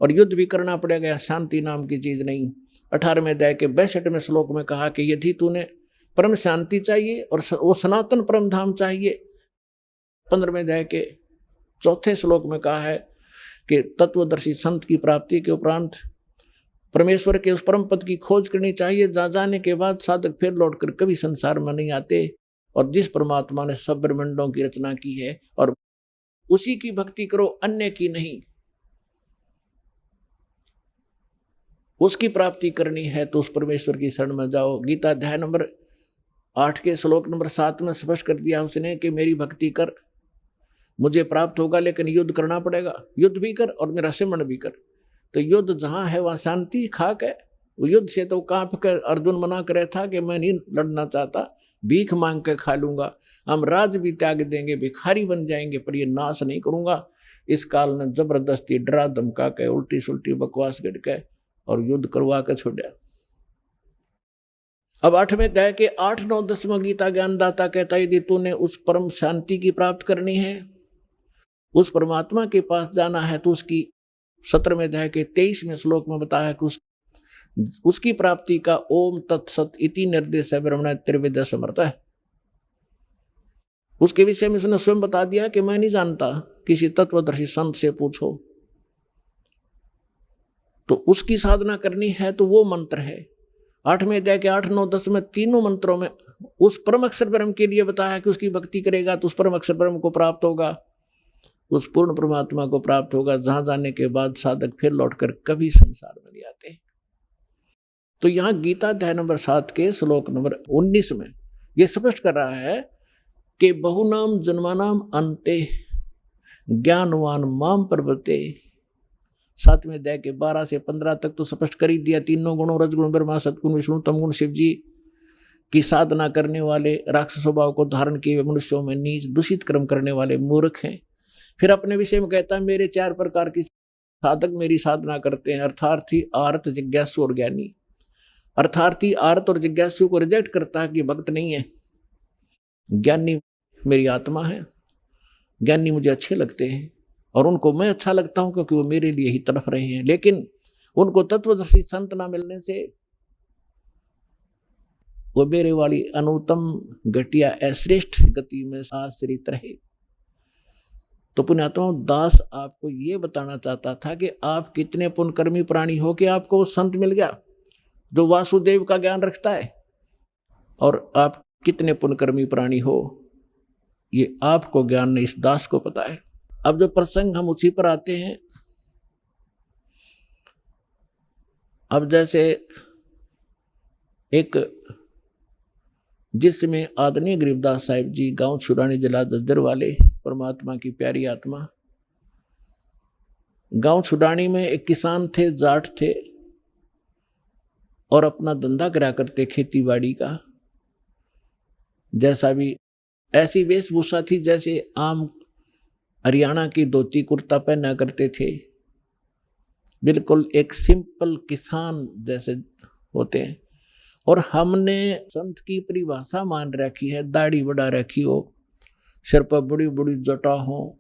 [SPEAKER 10] और युद्ध भी करना पड़ेगा, शांति नाम की चीज नहीं। 18वें अध्याय के 62वें श्लोक में कहा कि यदि तूने परम शांति चाहिए और वो सनातन परम धाम चाहिए। 15वें अध्याय के 4थे श्लोक में कहा है कि तत्वदर्शी संत की प्राप्ति के उपरांत परमेश्वर के उस परम पद की खोज करनी चाहिए, जहाँ जाने के बाद साधक फिर लौटकर कभी संसार में नहीं आते। और जिस परमात्मा ने सब ब्रह्मांडों की रचना की है और उसी की भक्ति करो, अन्य की नहीं। उसकी प्राप्ति करनी है तो उस परमेश्वर की शरण में जाओ। गीता अध्याय नंबर 8 के श्लोक नंबर 7 में स्पष्ट कर दिया उसने कि मेरी भक्ति कर, मुझे प्राप्त होगा, लेकिन युद्ध करना पड़ेगा। युद्ध भी कर और मेरा सिमरण भी कर। तो युद्ध जहाँ है वहाँ शांति खाक है। वो युद्ध से तो कांप कर अर्जुन मना करे था कि मैं नहीं लड़ना चाहता, भीख मांग के खा लूंगा, हम राज भी त्याग देंगे, भिखारी बन जाएंगे, पर ये नाश नहीं करूंगा। इस काल ने जबरदस्ती डरा धमका के उल्टी सुल्टी बकवास गिड़ के और युद्ध करवा के छोड़ा। अब 8वें अध्याय के 8, 9, 10 गीता ज्ञानदाता कहता है यदि तूने उस परम शांति की प्राप्त करनी है, उस परमात्मा के पास जाना है, तो उसकी 17वें अध्याय के 23वें श्लोक में बताया कि उसकी प्राप्ति का ओम तत्सत इति निर्देश है ब्रह्मण त्रिविद समर्थ है। उसके विषय में उसने स्वयं बता दिया कि मैं नहीं जानता, किसी तत्वदर्शी संत से पूछो। तो उसकी साधना करनी है तो वो मंत्र है। 8वें अध्याय के 8, 9, 10 में तीनों मंत्रों में उस परम अक्षर ब्रह्म के लिए बताया कि उसकी भक्ति करेगा तो उस परम अक्षर ब्रह्म को प्राप्त होगा, उस पूर्ण परमात्मा को प्राप्त होगा, जहां जाने के बाद साधक फिर लौटकर कभी संसार में नहीं आते। तो यहाँ गीता अध्याय नंबर 7 के श्लोक नंबर 19 में ये स्पष्ट कर रहा है कि बहुनाम जन्मानाम अंते ज्ञानवान माम प्रवर्ते। 7वें अध्याय के 12 से 15 तक तो स्पष्ट कर ही दिया। तीनों गुणों रजगुण ब्रह्मा सतगुण विष्णु तमगुण शिव जी की साधना करने वाले राक्षस स्वभाव को धारण किए मनुष्यों में नीच दूषित कर्म करने वाले मूर्ख हैं। फिर अपने विषय में कहता है मेरे 4 प्रकार की साधक मेरी साधना करते हैं, अर्थार्थी आर्त जिज्ञासु और ज्ञानी। अर्थार्थी आर्त और जिज्ञासु को रिजेक्ट करता है कि भक्त नहीं है। ज्ञानी मेरी आत्मा है, ज्ञानी मुझे अच्छे लगते हैं और उनको मैं अच्छा लगता हूं क्योंकि वो मेरे लिए ही तड़फ रहे हैं। लेकिन उनको तत्वदर्शी संत ना मिलने से वो मेरे वाली अनुत्तम घटिया अश्रेष्ठ गति में आश्रित रहे। तो पुण्यात्मा दास आपको ये बताना चाहता था कि आप कितने पुण्यकर्मी प्राणी हो कि आपको वो संत मिल गया जो वासुदेव का ज्ञान रखता है, और आप कितने पुण्यकर्मी प्राणी हो ये आपको ज्ञान नहीं, इस दास को पता है। अब जो प्रसंग हम उसी पर आते हैं। अब जैसे एक जिसमें आदरणीय गरीबदास साहिब जी गांव छुरानी जिला दद्दर वाले परमात्मा की प्यारी आत्मा, गांव छुडानी में एक किसान थे, जाट थे और अपना धंधा करा करते खेती बाड़ी का। जैसा भी ऐसी वेशभूषा थी जैसे आम हरियाणा की धोती कुर्ता पहना करते थे, बिल्कुल एक सिंपल किसान जैसे होते हैं। और हमने संत की परिभाषा मान रखी है, दाढ़ी बढ़ा रखी हो, सिर पर बड़ी बड़ी जटा हो,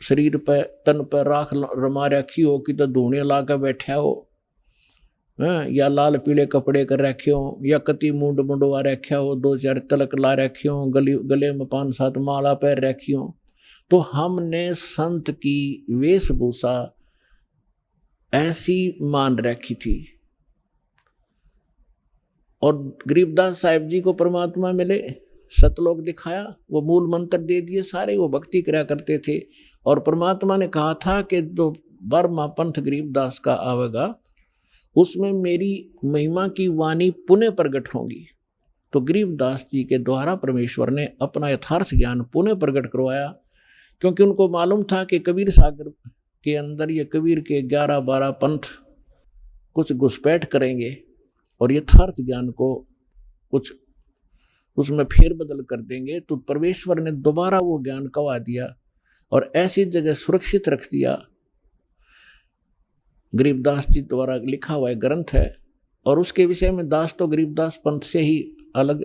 [SPEAKER 10] शरीर पर तन पर राख रमा रखी हो कि तो धूणे ला कर बैठा हो, या लाल पीले कपड़े कर रखे हो, या कति मुंड मुंडवा रखा हो, 2-4 तिलक ला रखे हो, गले में 5-7 माला पैर रखी हो। तो हमने संत की वेशभूषा ऐसी मान रखी थी। और गरीबदास साहिब जी को परमात्मा मिले, सतलोक दिखाया, वो मूल मंत्र दे दिए सारे, वो भक्ति करा करते थे। और परमात्मा ने कहा था कि जो 12वां पंथ गरीबदास का आवेगा उसमें मेरी महिमा की वाणी पुनः प्रकट होगी। तो गरीबदास जी के द्वारा परमेश्वर ने अपना यथार्थ ज्ञान पुनः प्रकट करवाया, क्योंकि उनको मालूम था कि कबीर सागर के अंदर ये कबीर के 11-12 पंथ कुछ घुसपैठ करेंगे और यथार्थ ज्ञान को कुछ उसमें फेरबदल कर देंगे। तो परमेश्वर ने दोबारा वो ज्ञान कवा दिया और ऐसी जगह सुरक्षित रख दिया। गरीबदास जी द्वारा लिखा हुआ ग्रंथ है और उसके विषय में दास तो गरीबदास पंथ से ही अलग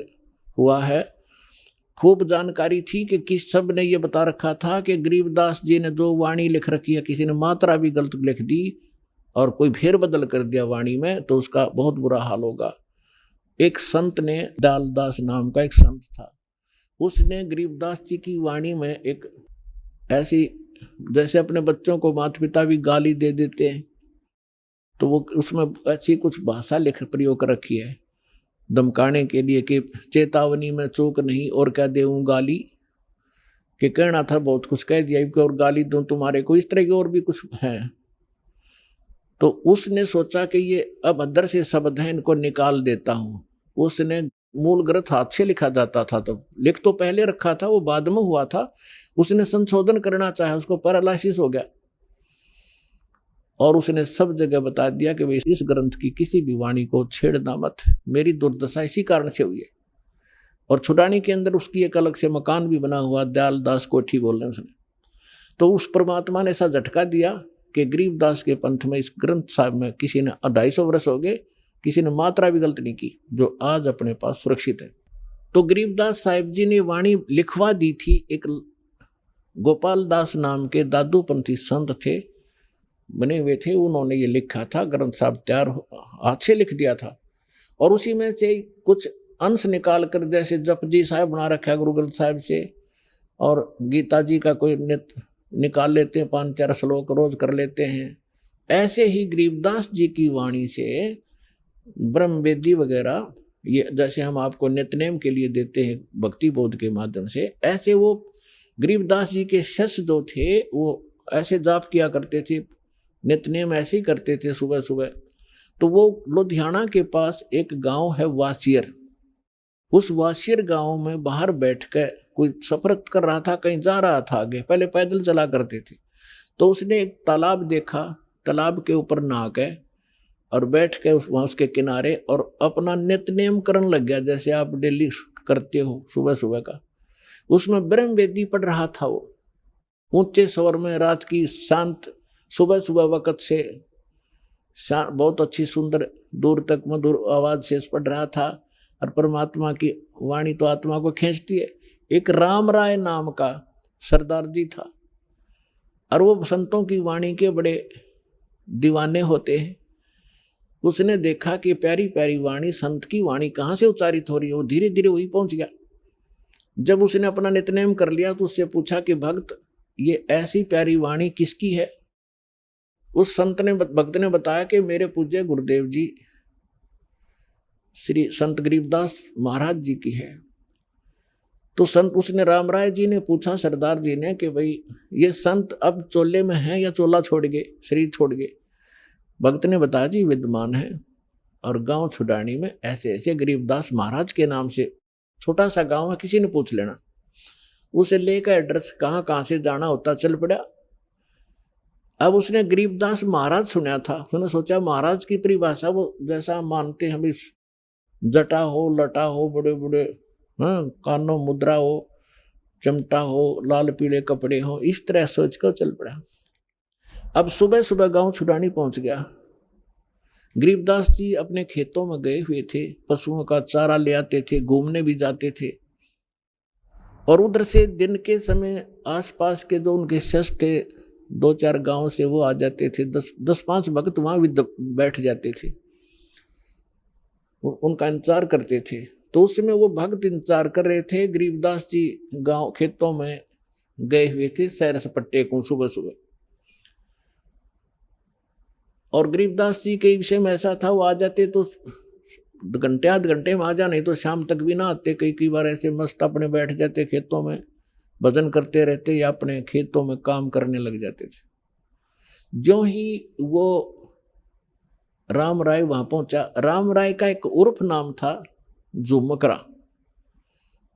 [SPEAKER 10] हुआ है। खूब जानकारी थी कि किस सब ने ये बता रखा था कि गरीबदास जी ने जो वाणी लिख रखी है, किसी ने मात्रा भी गलत लिख दी और कोई फेरबदल कर दिया वाणी में तो उसका बहुत बुरा हाल होगा। एक संत ने, दालदास नाम का एक संत था, उसने गरीबदास जी की वाणी में एक ऐसी, जैसे अपने बच्चों को माता पिता भी गाली दे देते हैं, तो वो उसमें ऐसी कुछ भाषा लिख प्रयोग कर रखी है धमकाने के लिए कि चेतावनी में चूक नहीं और क्या देऊं गाली, कि कहना था बहुत कुछ कह दिया कि और गाली दूं तुम्हारे को, इस तरह के और भी कुछ है। तो उसने सोचा कि ये अभद्र से शब्द है, इनको निकाल देता हूं। उसने मूल ग्रंथ हाथ से लिखा जाता था, तो लिख तो पहले रखा था, वो बाद में हुआ था। उसने संशोधन करना चाहा, उसको पैरालिसिस हो गया और उसने सब जगह बता दिया कि भाई इस ग्रंथ की किसी भी वाणी को छेड़ना मत, मेरी दुर्दशा इसी कारण से हुई है। और छुडानी के अंदर उसकी एक अलग से मकान भी बना हुआ, दयालदास कोठी बोलने उसने। तो उस परमात्मा ने ऐसा झटका दिया कि गरीबदास के पंथ में इस ग्रंथ साहब में किसी ने 250 वर्ष हो गए, किसी ने मात्रा भी गलत नहीं की, जो आज अपने पास सुरक्षित है। तो गरीबदास साहिब जी ने वाणी लिखवा दी थी। एक गोपाल दास नाम के दादूपंथी संत थे, बने हुए थे, उन्होंने ये लिखा था, ग्रंथ साहब तैयार हाथ से लिख दिया था। और उसी में से कुछ अंश निकाल कर, जैसे जपजी साहब बना रखा है गुरु ग्रंथ साहब से, और गीता जी का कोई निकाल लेते हैं, 5-4 श्लोक रोज कर लेते हैं। ऐसे ही गरीबदास जी की वाणी से ब्रह्म वेदी वगैरह, ये जैसे हम आपको नित्यनेम के लिए देते हैं भक्ति बोध के माध्यम से, ऐसे वो गरीबदास जी के शिष्य जो थे वो ऐसे जाप किया करते थे, नित्यनेम ऐसे ही करते थे सुबह सुबह। तो वो लुधियाना के पास एक गांव है वासियर, उस वासियर गांव में बाहर बैठ कर कोई सफर कर रहा था, कहीं जा रहा था आगे, पहले पैदल चला करते थे। तो उसने एक तालाब देखा, तालाब के ऊपर नहा के और बैठ के वहाँ उसके किनारे और अपना नित्यनेम करने लग गया, जैसे आप डेली करते हो सुबह सुबह का। उसमें ब्रह्म वेदी पढ़ रहा था वो, ऊंचे स्वर में, रात की शांत सुबह सुबह वक़्त से बहुत अच्छी सुंदर दूर तक मधुर आवाज से पढ़ रहा था। और परमात्मा की वाणी तो आत्मा को खींचती है। एक राम राय नाम का सरदार जी था, और वो संतों की वाणी के बड़े दीवाने होते हैं। उसने देखा कि प्यारी प्यारी वाणी, संत की वाणी कहाँ से उच्चारित हो रही है। वो धीरे धीरे वही पहुंच गया। जब उसने अपना नित्यनेम कर लिया तो उससे पूछा कि भक्त, ये ऐसी प्यारी वाणी किसकी है। उस भक्त ने बताया कि मेरे पूज्य गुरुदेव जी श्री संत गरीबदास महाराज जी की है। तो संत, उसने राम राय जी ने पूछा सरदार जी ने कि भाई ये संत अब चोले में हैं या चोला छोड़ गए, शरीर छोड़ गए। भक्त ने बताया जी विद्यमान है, और गांव छुडानी में ऐसे ऐसे गरीबदास महाराज के नाम से छोटा सा गांव है, किसी ने पूछ लेना। उसे लेकर एड्रेस कहाँ कहाँ से जाना होता चल पड़ा। अब उसने गरीबदास महाराज सुना था, उसने सोचा महाराज की परिभाषा वो जैसा मानते हैं, जटा हो, लटा हो, बड़े बड़े कानों मुद्रा हो, चमटा हो, लाल पीले कपड़े हो, इस तरह सोच कर चल पड़ा। अब सुबह सुबह गांव छुडानी पहुंच गया। गरीबदास जी अपने खेतों में गए हुए थे, पशुओं का चारा ले आते थे, घूमने भी जाते थे। और उधर से दिन के समय आसपास के जो उनके शिष्य थे, 2-4 गांव से वो आ जाते थे। 10-5 भक्त वहां भी बैठ जाते थे, उनका इंतजार करते थे। तो उस समय वो भक्त इंतजार कर रहे थे। गरीबदास जी गांव खेतों में गए हुए थे सैर सपट्टे को सुबह सुबह। और गरीबदास जी के विषय में ऐसा था, वो आ जाते तो घंटे आध घंटे में आ जा, नहीं तो शाम तक भी ना आते। कई बार ऐसे मस्त अपने बैठ जाते खेतों में, भजन करते रहते या अपने खेतों में काम करने लग जाते थे। ज्यों ही वो राम राय वहां पहुंचा, राम राय का एक उर्फ नाम था झुमकरा।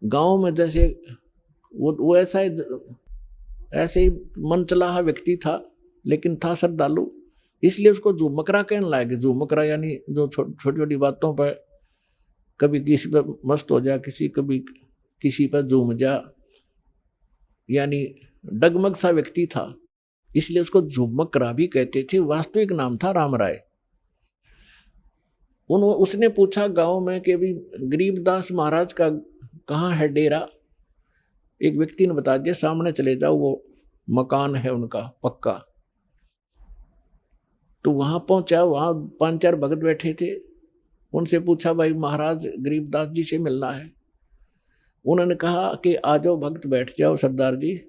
[SPEAKER 10] गांव में जैसे वो ऐसे ही मनचलाहा व्यक्ति था, लेकिन था श्रद्धालु, इसलिए उसको झुमकरा कहने लगे। झुमकरा यानी जो छोटी छोटी बातों पर कभी किसी पर मस्त हो जा, कभी किसी पर झूम जा, यानी डगमग सा व्यक्ति था, इसलिए उसको झुमकरा भी कहते थे। वास्तविक नाम था राम राय। उसने पूछा गांव में कि भी गरीबदास महाराज का कहाँ है डेरा। एक व्यक्ति ने बता दिया, सामने चले जाओ, वो मकान है उनका पक्का। तो वहां पहुंचा, वहां 5-4 भगत बैठे थे। उनसे पूछा, भाई महाराज गरीबदास जी से मिलना है। उन्होंने कहा कि आ जाओ भक्त, बैठ जाओ सरदार जी,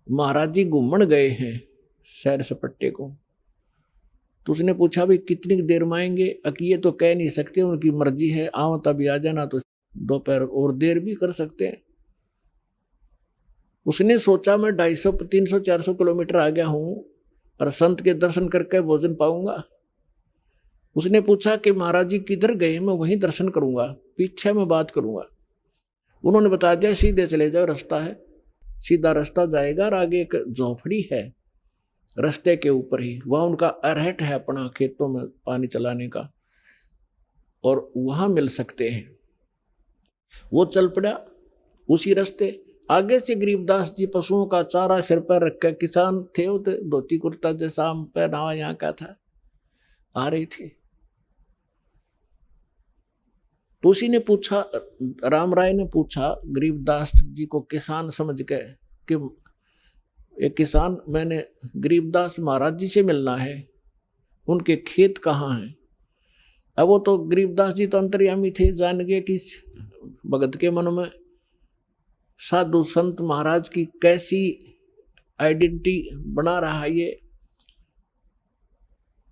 [SPEAKER 10] महाराज जी घूमन गए हैं सैर सपट्टे को। तो उसने पूछा, भाई कितनी देर में आएंगे। ये तो कह नहीं सकते, उनकी मर्जी है, आओ तभी आ जाना, तो दोपहर और देर भी कर सकते हैं। उसने सोचा मैं 250, 300, 400 किलोमीटर आ गया हूं और संत के दर्शन करके भोजन पाऊंगा। उसने पूछा कि महाराज जी किधर गए, मैं वहीं दर्शन करूंगा, पीछे में बात करूंगा। उन्होंने बता दिया, सीधे चले जाओ, रास्ता है, सीधा रास्ता जाएगा और आगे एक झोपड़ी है रास्ते के ऊपर ही, वहाँ उनका अरहट है अपना खेतों में पानी चलाने का, और वहाँ मिल सकते हैं। वो चल पड़ा उसी रास्ते। आगे से गरीबदास जी पशुओं का चारा सिर पर रख कर, किसान थे वो, धोती कुर्ता जैसा पहनावा यहाँ का था, आ रहे थे। तो उसी ने पूछा, राम राय ने पूछा गरीबदास जी को किसान समझ के कि एक किसान, मैंने गरीबदास महाराज जी से मिलना है, उनके खेत कहाँ हैं। अब वो तो गरीबदास जी तो अंतर्यामी थे, जान गए कि भगत के मन में साधु संत महाराज की कैसी आइडेंटिटी बना रहा है ये।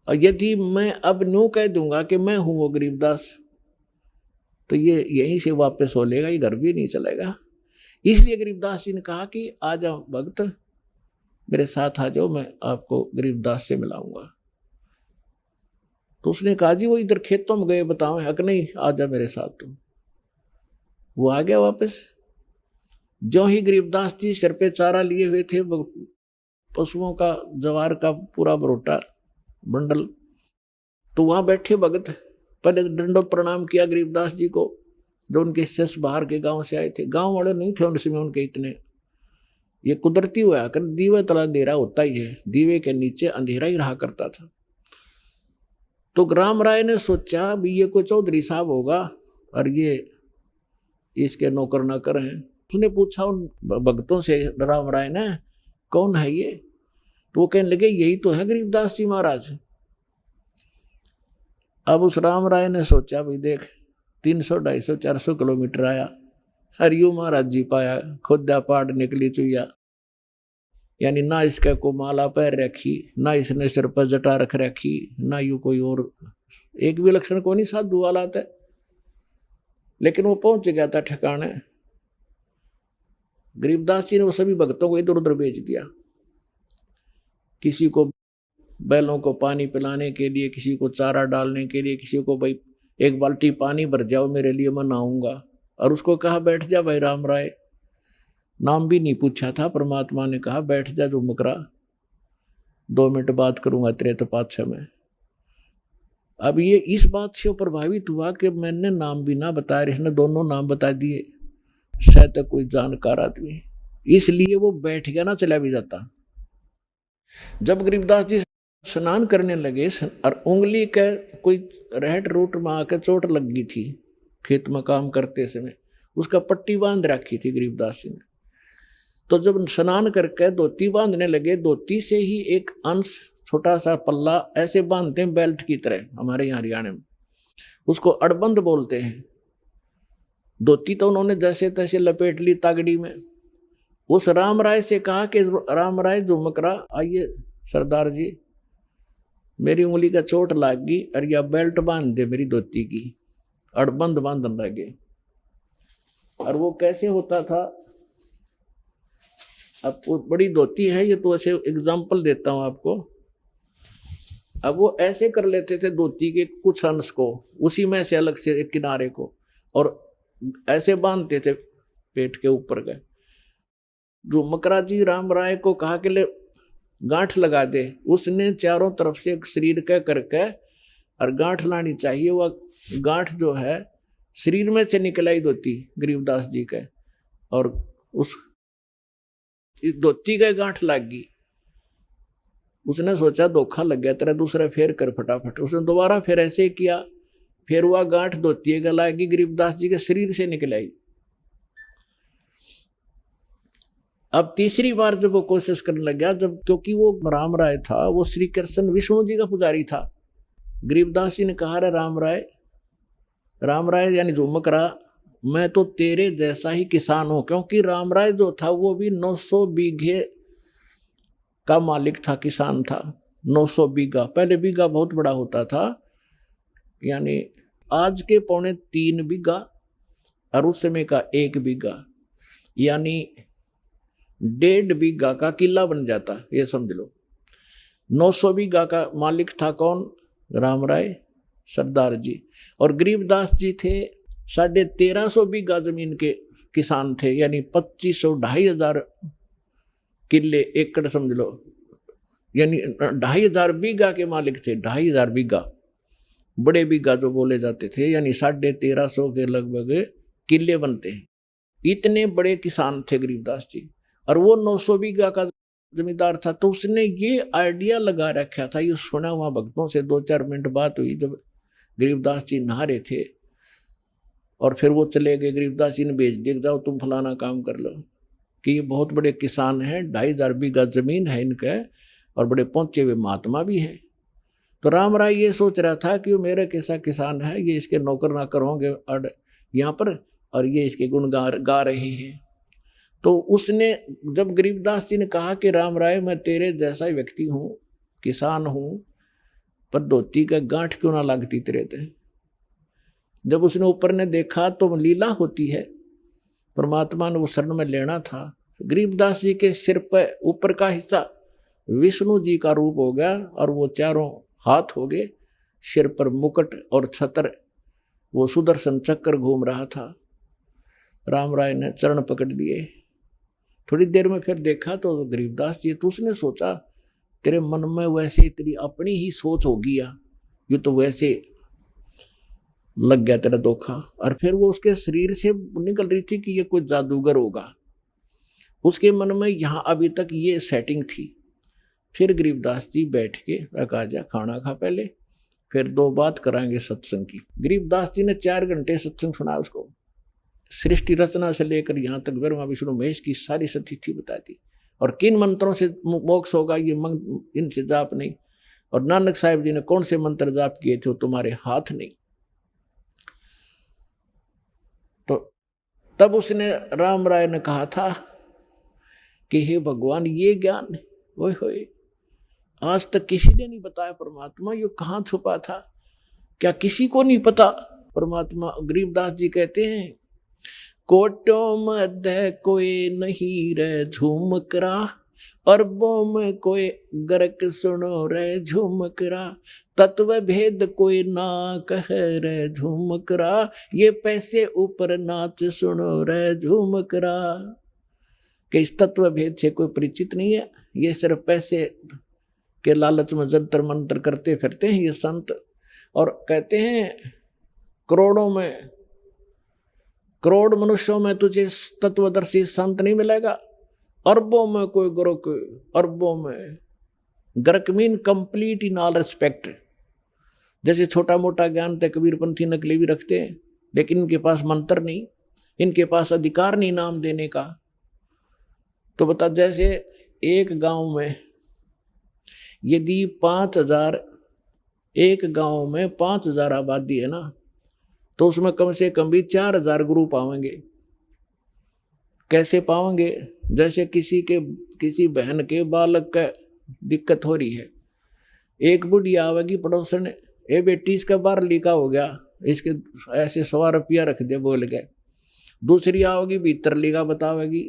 [SPEAKER 10] और यदि मैं अब न्यू कह दूंगा कि मैं हूं वो गरीबदास, तो ये यहीं से वापस हो लेगा, ये घर भी नहीं चलेगा। इसलिए गरीबदास जी ने कहा कि आ जाओ भक्त, मेरे साथ आ जाओ, मैं आपको गरीबदास से मिलाऊंगा। तो उसने कहा, जी वो इधर खेतों में गए, बताओ। हक नहीं, आ जा मेरे साथ तुम। वो आ गया वापस। जो ही गरीबदास जी सिर पे चारा लिए हुए थे, पशुओं का जवार का पूरा बरोटा बंडल, तो वहां बैठे भगत पहले दंडोत प्रणाम किया गरीबदास जी को, जो उनके शिष्य बाहर के गांव से आए थे। गांव वाले नहीं थे उनसे में उनके इतने, ये कुदरती हुआ कर दीवे तला अंधेरा होता ही है, दीवे के नीचे अंधेरा ही रहा करता था। तो राम राय ने सोचा भी ये कोई चौधरी साहब होगा और ये इसके नौकर नाकर हैं। उसने पूछा उन भक्तों से राम राय ने, कौन है ये? तो वो कहने लगे यही तो है गरीबदास जी महाराज। अब उस राम राय ने सोचा भाई देख 300 250 400 किलोमीटर आया, हरियू महाराज जी पाया, खुदा पाड़ निकली चुया, यानी ना इसका को माला पैर रखी, ना इसने सिर पर जटा रख रखी, ना यू कोई और एक भी लक्षण को नहीं साधु वाला था। लेकिन वो पहुंच गया था ठिकाने। गरीबदास जी ने वो सभी भक्तों को इधर उधर भेज दिया, किसी को बैलों को पानी पिलाने के लिए, किसी को चारा डालने के लिए, किसी को भाई एक बाल्टी पानी भर जाओ मेरे लिए, मैं नहाऊंगा। और उसको कहा बैठ जा भाई राम राय, नाम भी नहीं पूछा था, परमात्मा ने कहा बैठ जा जो मकरा, 2 मिनट बात करूंगा तेरे तपाच्छा में। अब ये इस बात से प्रभावित हुआ कि मैंने नाम भी ना बताया, इसने दोनों नाम बता दिए, शायद कोई जानकार आदमी, इसलिए वो बैठ गया, ना चला भी जाता। जब गरीबदास जी स्नान करने लगे और उंगली के कोई रहट रूट में आकर चोट लग गई थी, खेत में काम करते समय उसका पट्टी बांध रखी थी गरीबदास जी ने। तो जब स्नान करके धोती बांधने लगे, धोती से ही एक अंश छोटा सा पल्ला ऐसे बांधते हैं बेल्ट की तरह, हमारे यहाँ हरियाणा में उसको अड़बंद बोलते हैं। धोती तो उन्होंने जैसे तैसे लपेट ली तागड़ी में। उस राम राय से कहा कि राम राय झुमकरा आइए सरदार जी, मेरी उंगली का चोट लाग गई और यह बेल्ट बांध दे मेरी धोती की, अड़बंद बांधने लगे। और वो कैसे होता था, अब वो बड़ी धोती है ये, तो ऐसे एग्जाम्पल देता हूं आपको। अब वो ऐसे कर लेते थे धोती के कुछ अंश को, उसी में से अलग से एक किनारे को, और ऐसे बांधते थे पेट के ऊपर का। जो मकरा जी राम राय को कहा कि ले गांठ लगा दे, उसने चारों तरफ से शरीर के करके और गांठ लानी चाहिए। वह गांठ जो है शरीर में से निकल आई धोती गरीबदास जी के, और उस धोती का गांठ लग गई। उसने सोचा धोखा लग गया तेरा, दूसरा फेर कर फटाफट। उसने दोबारा फिर ऐसे किया, फिर वह गांठ धोती का लागी गरीबदास जी के शरीर से निकल आई। अब तीसरी बार जब वो कोशिश करने लग गया, जब क्योंकि वो राम राय था, वो श्री कृष्ण विष्णु जी का पुजारी था। गरीबदास जी ने कहा रे राम राय यानी झुमकरा, मैं तो तेरे जैसा ही किसान हूं। क्योंकि राम राय जो था वो भी 900 बीघे का मालिक था, किसान था। 900 बीघा, पहले बीघा बहुत बड़ा होता था, यानी आज के 3.25 बीघा और उस समय का 1 बीघा, यानी 1.5 बीघा का किला बन जाता, ये समझ लो। 900 बीघा का मालिक था कौन? राम राय सरदार जी। और गरीबदास जी थे 1350 बीघा जमीन के किसान थे, यानी 2500 2,500 किले एकड़ समझ लो, यानी 2,500 बीघा के मालिक थे। 2,500 बीघा, बड़े बीघा जो बोले जाते थे, यानी 1350 के लगभग किले बनते हैं। इतने बड़े किसान थे गरीबदास जी, और वो 900 बीघा का जमींदार था। तो उसने ये आइडिया लगा रखा था, ये सुना हुआ भक्तों से। 2-4 मिनट बात हुई जब गरीबदास जी नहा रहे थे, और फिर वो चले गए। गरीबदास जी ने भेज दिया, जाओ तुम फलाना काम कर लो, कि ये बहुत बड़े किसान हैं, 2,500 बीघा जमीन है इनका, और बड़े पहुंचे हुए महात्मा भी हैं। तो राम राय ये सोच रहा था कि वो मेरा कैसा किसान है, ये इसके नौकर नाकर होंगे और यहाँ पर, और ये इसके गुण गा रहे हैं। तो उसने, जब गरीबदास जी ने कहा कि राम राय मैं तेरे जैसा ही व्यक्ति हूँ, किसान हूँ, पर धोती का गांठ क्यों ना लगती तेरे थे। जब उसने ऊपर ने देखा तो लीला होती है, परमात्मा ने वो शरण में लेना था। गरीबदास जी के सिर पर ऊपर का हिस्सा विष्णु जी का रूप हो गया, और वो चारों हाथ हो गए, सिर पर मुकुट और छत्र, वो सुदर्शन चक्र घूम रहा था। राम राय ने चरण पकड़ लिए। थोड़ी देर में फिर देखा तो गरीबदास जी, तो उसने सोचा तेरे मन में वैसे तेरी अपनी ही सोच होगी या ये तो वैसे लग गया तेरा धोखा। और फिर वो उसके शरीर से निकल रही थी कि ये कोई जादूगर होगा। उसके मन में यहाँ अभी तक ये सेटिंग थी। फिर गरीबदास जी बैठ के कहा जा खाना खा पहले, फिर 2 बात कराएंगे सत्संग की। गरीबदास जी ने 4 घंटे सत्संग सुना उसको। सृष्टि रचना से लेकर यहाँ तक ब्रह्मा विष्णु महेश की सारी सतिथि बता दी, और किन मंत्रों से मोक्ष होगा ये इनसे जाप नहीं, और नानक साहिब जी ने कौन से मंत्र जाप किए थे वो तुम्हारे हाथ नहीं। तो तब उसने राम राय ने कहा था कि हे भगवान ये ज्ञान ओए होए आज तक किसी ने नहीं बताया परमात्मा, ये कहाँ छुपा था, क्या किसी को नहीं पता परमात्मा। गरीबदास जी कहते हैं कोटों मध्य कोई नहीं रे झूमकरा, अरबों में कोई गर्क सुनो रे झूमकरा, तत्व भेद कोई ना कह रे झूमकरा, ये पैसे ऊपर नाच सुनो रे झूमकरा। कि इस तत्व भेद से कोई परिचित नहीं है, ये सिर्फ पैसे के लालच में जंतर मंतर करते फिरते हैं ये संत। और कहते हैं करोड़ मनुष्यों में तुझे तत्वदर्शी संत नहीं मिलेगा, अरबों में कोई गुरुक, अरबों में गर्क mean complete in all respect. जैसे छोटा मोटा ज्ञान तक कबीरपंथी नकली भी रखते हैं, लेकिन इनके पास मंत्र नहीं, इनके पास अधिकार नहीं नाम देने का। तो बता, जैसे एक गांव में यदि 5000 एक गांव में 5000 आबादी है ना, तो उसमें कम से कम भी 4000 गुरु पावेंगे। कैसे पावेंगे? जैसे किसी बहन के बालक का दिक्कत हो रही है, एक बुढ़िया आवेगी पड़ोसन, ए बेटी इसका 12 लिखा हो गया, इसके ऐसे 100 रुपया रख दे बोल गए। दूसरी आओगी 72 लिखा बतावेगी,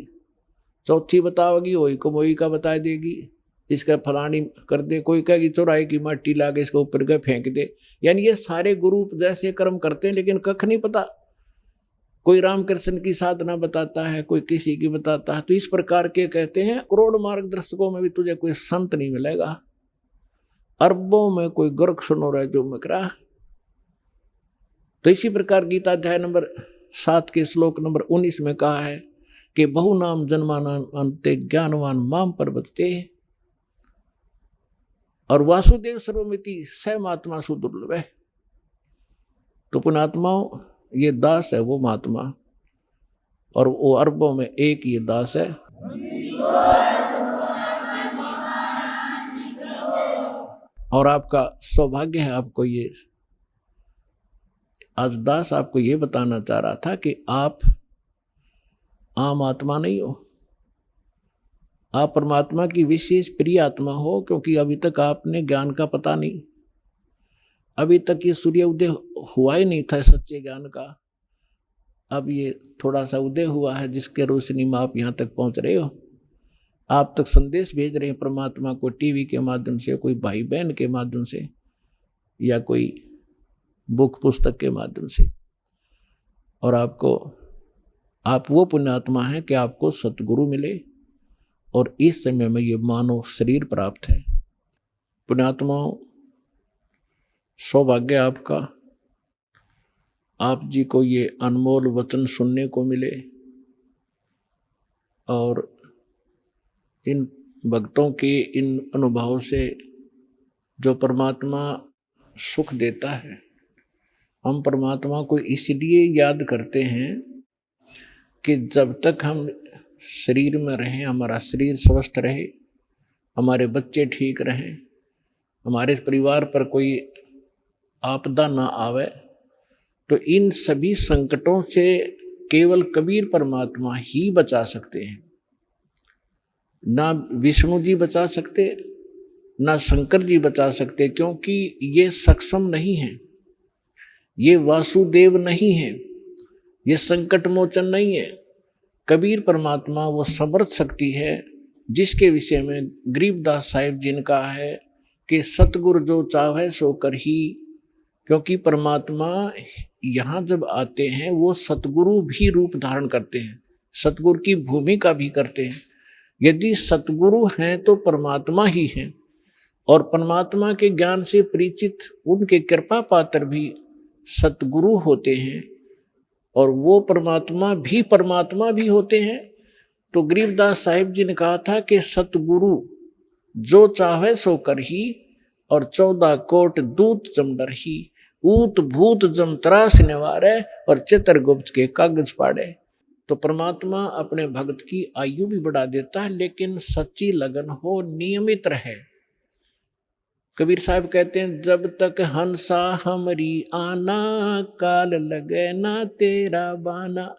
[SPEAKER 10] चौथी बतावेगी वही को वही का बता देगी, इसका फलानी कर दे, कोई कहेगी चौराहे की माटी ला के इसके ऊपर के फेंक दे। यानी ये सारे गुरु जैसे कर्म करते हैं, लेकिन कख नहीं पता। कोई रामकृष्ण की साधना बताता है, कोई किसी की बताता है। तो इस प्रकार के कहते हैं करोड़ मार्गदर्शकों में भी तुझे कोई संत नहीं मिलेगा, अरबों में कोई गुरख सुनो रहे जो मकरा। तो इसी प्रकार गीता अध्याय नंबर 7 के श्लोक नंबर 19 में कहा है कि बहु नाम जन्मानाम अंते ज्ञानवान माम पर्वतते, और वासुदेव सर्वमिति स महात्मा सुदुर्लभ है। तो पुण्यात्माओं, ये दास है वो महात्मा, और वो अरबों में एक ये दास है। और आपका सौभाग्य है, आपको ये आज दास आपको ये बताना चाह रहा था कि आप आम आत्मा नहीं हो, आप परमात्मा की विशेष प्रिय आत्मा हो। क्योंकि अभी तक आपने ज्ञान का पता नहीं, अभी तक ये सूर्य उदय हुआ ही नहीं था सच्चे ज्ञान का। अब ये थोड़ा सा उदय हुआ है, जिसके रोशनी में आप यहाँ तक पहुँच रहे हो। आप तक संदेश भेज रहे हैं परमात्मा को, टीवी के माध्यम से, कोई भाई बहन के माध्यम से, या कोई बुक पुस्तक के माध्यम से। और आप वो पुण्यात्मा हैं कि आपको सतगुरु मिले, और इस समय में ये मानव शरीर प्राप्त है। पुण्यात्माओं, सौभाग्य आपका, आप जी को ये अनमोल वचन सुनने को मिले, और इन भक्तों के इन अनुभवों से जो परमात्मा सुख देता है, हम परमात्मा को इसलिए याद करते हैं कि जब तक हम शरीर में रहें, हमारा शरीर स्वस्थ रहे, हमारे बच्चे ठीक रहें, हमारे परिवार पर कोई आपदा ना आवे, तो इन सभी संकटों से केवल कबीर परमात्मा ही बचा सकते हैं। ना विष्णु जी बचा सकते, ना शंकर जी बचा सकते, क्योंकि ये सक्षम नहीं है, ये वासुदेव नहीं है, ये संकट मोचन नहीं है। कबीर परमात्मा वो समर्थ शक्ति है, जिसके विषय में गरीबदास साहिब जी ने कहा है कि सतगुरु जो चाहे सो कर ही। क्योंकि परमात्मा यहाँ जब आते हैं वो सतगुरु भी रूप धारण करते हैं, सतगुरु की भूमिका भी करते हैं। यदि सतगुरु हैं तो परमात्मा ही हैं, और परमात्मा के ज्ञान से परिचित उनके कृपा पात्र भी सतगुरु होते हैं, और वो परमात्मा भी होते हैं। तो गरीबदास साहिब जी ने कहा था कि सतगुरु जो चाहे सो कर ही, और 14 कोट दूत जमडर ही, ऊत भूत जम त्रास निवारे, और चित्रगुप्त के कागज पाड़े। तो परमात्मा अपने भक्त की आयु भी बढ़ा देता है, लेकिन सच्ची लगन हो, नियमित रहे। कबीर साहब कहते हैं, जब तक हंसा हमरी आना, काल लगे ना तेरा बाना।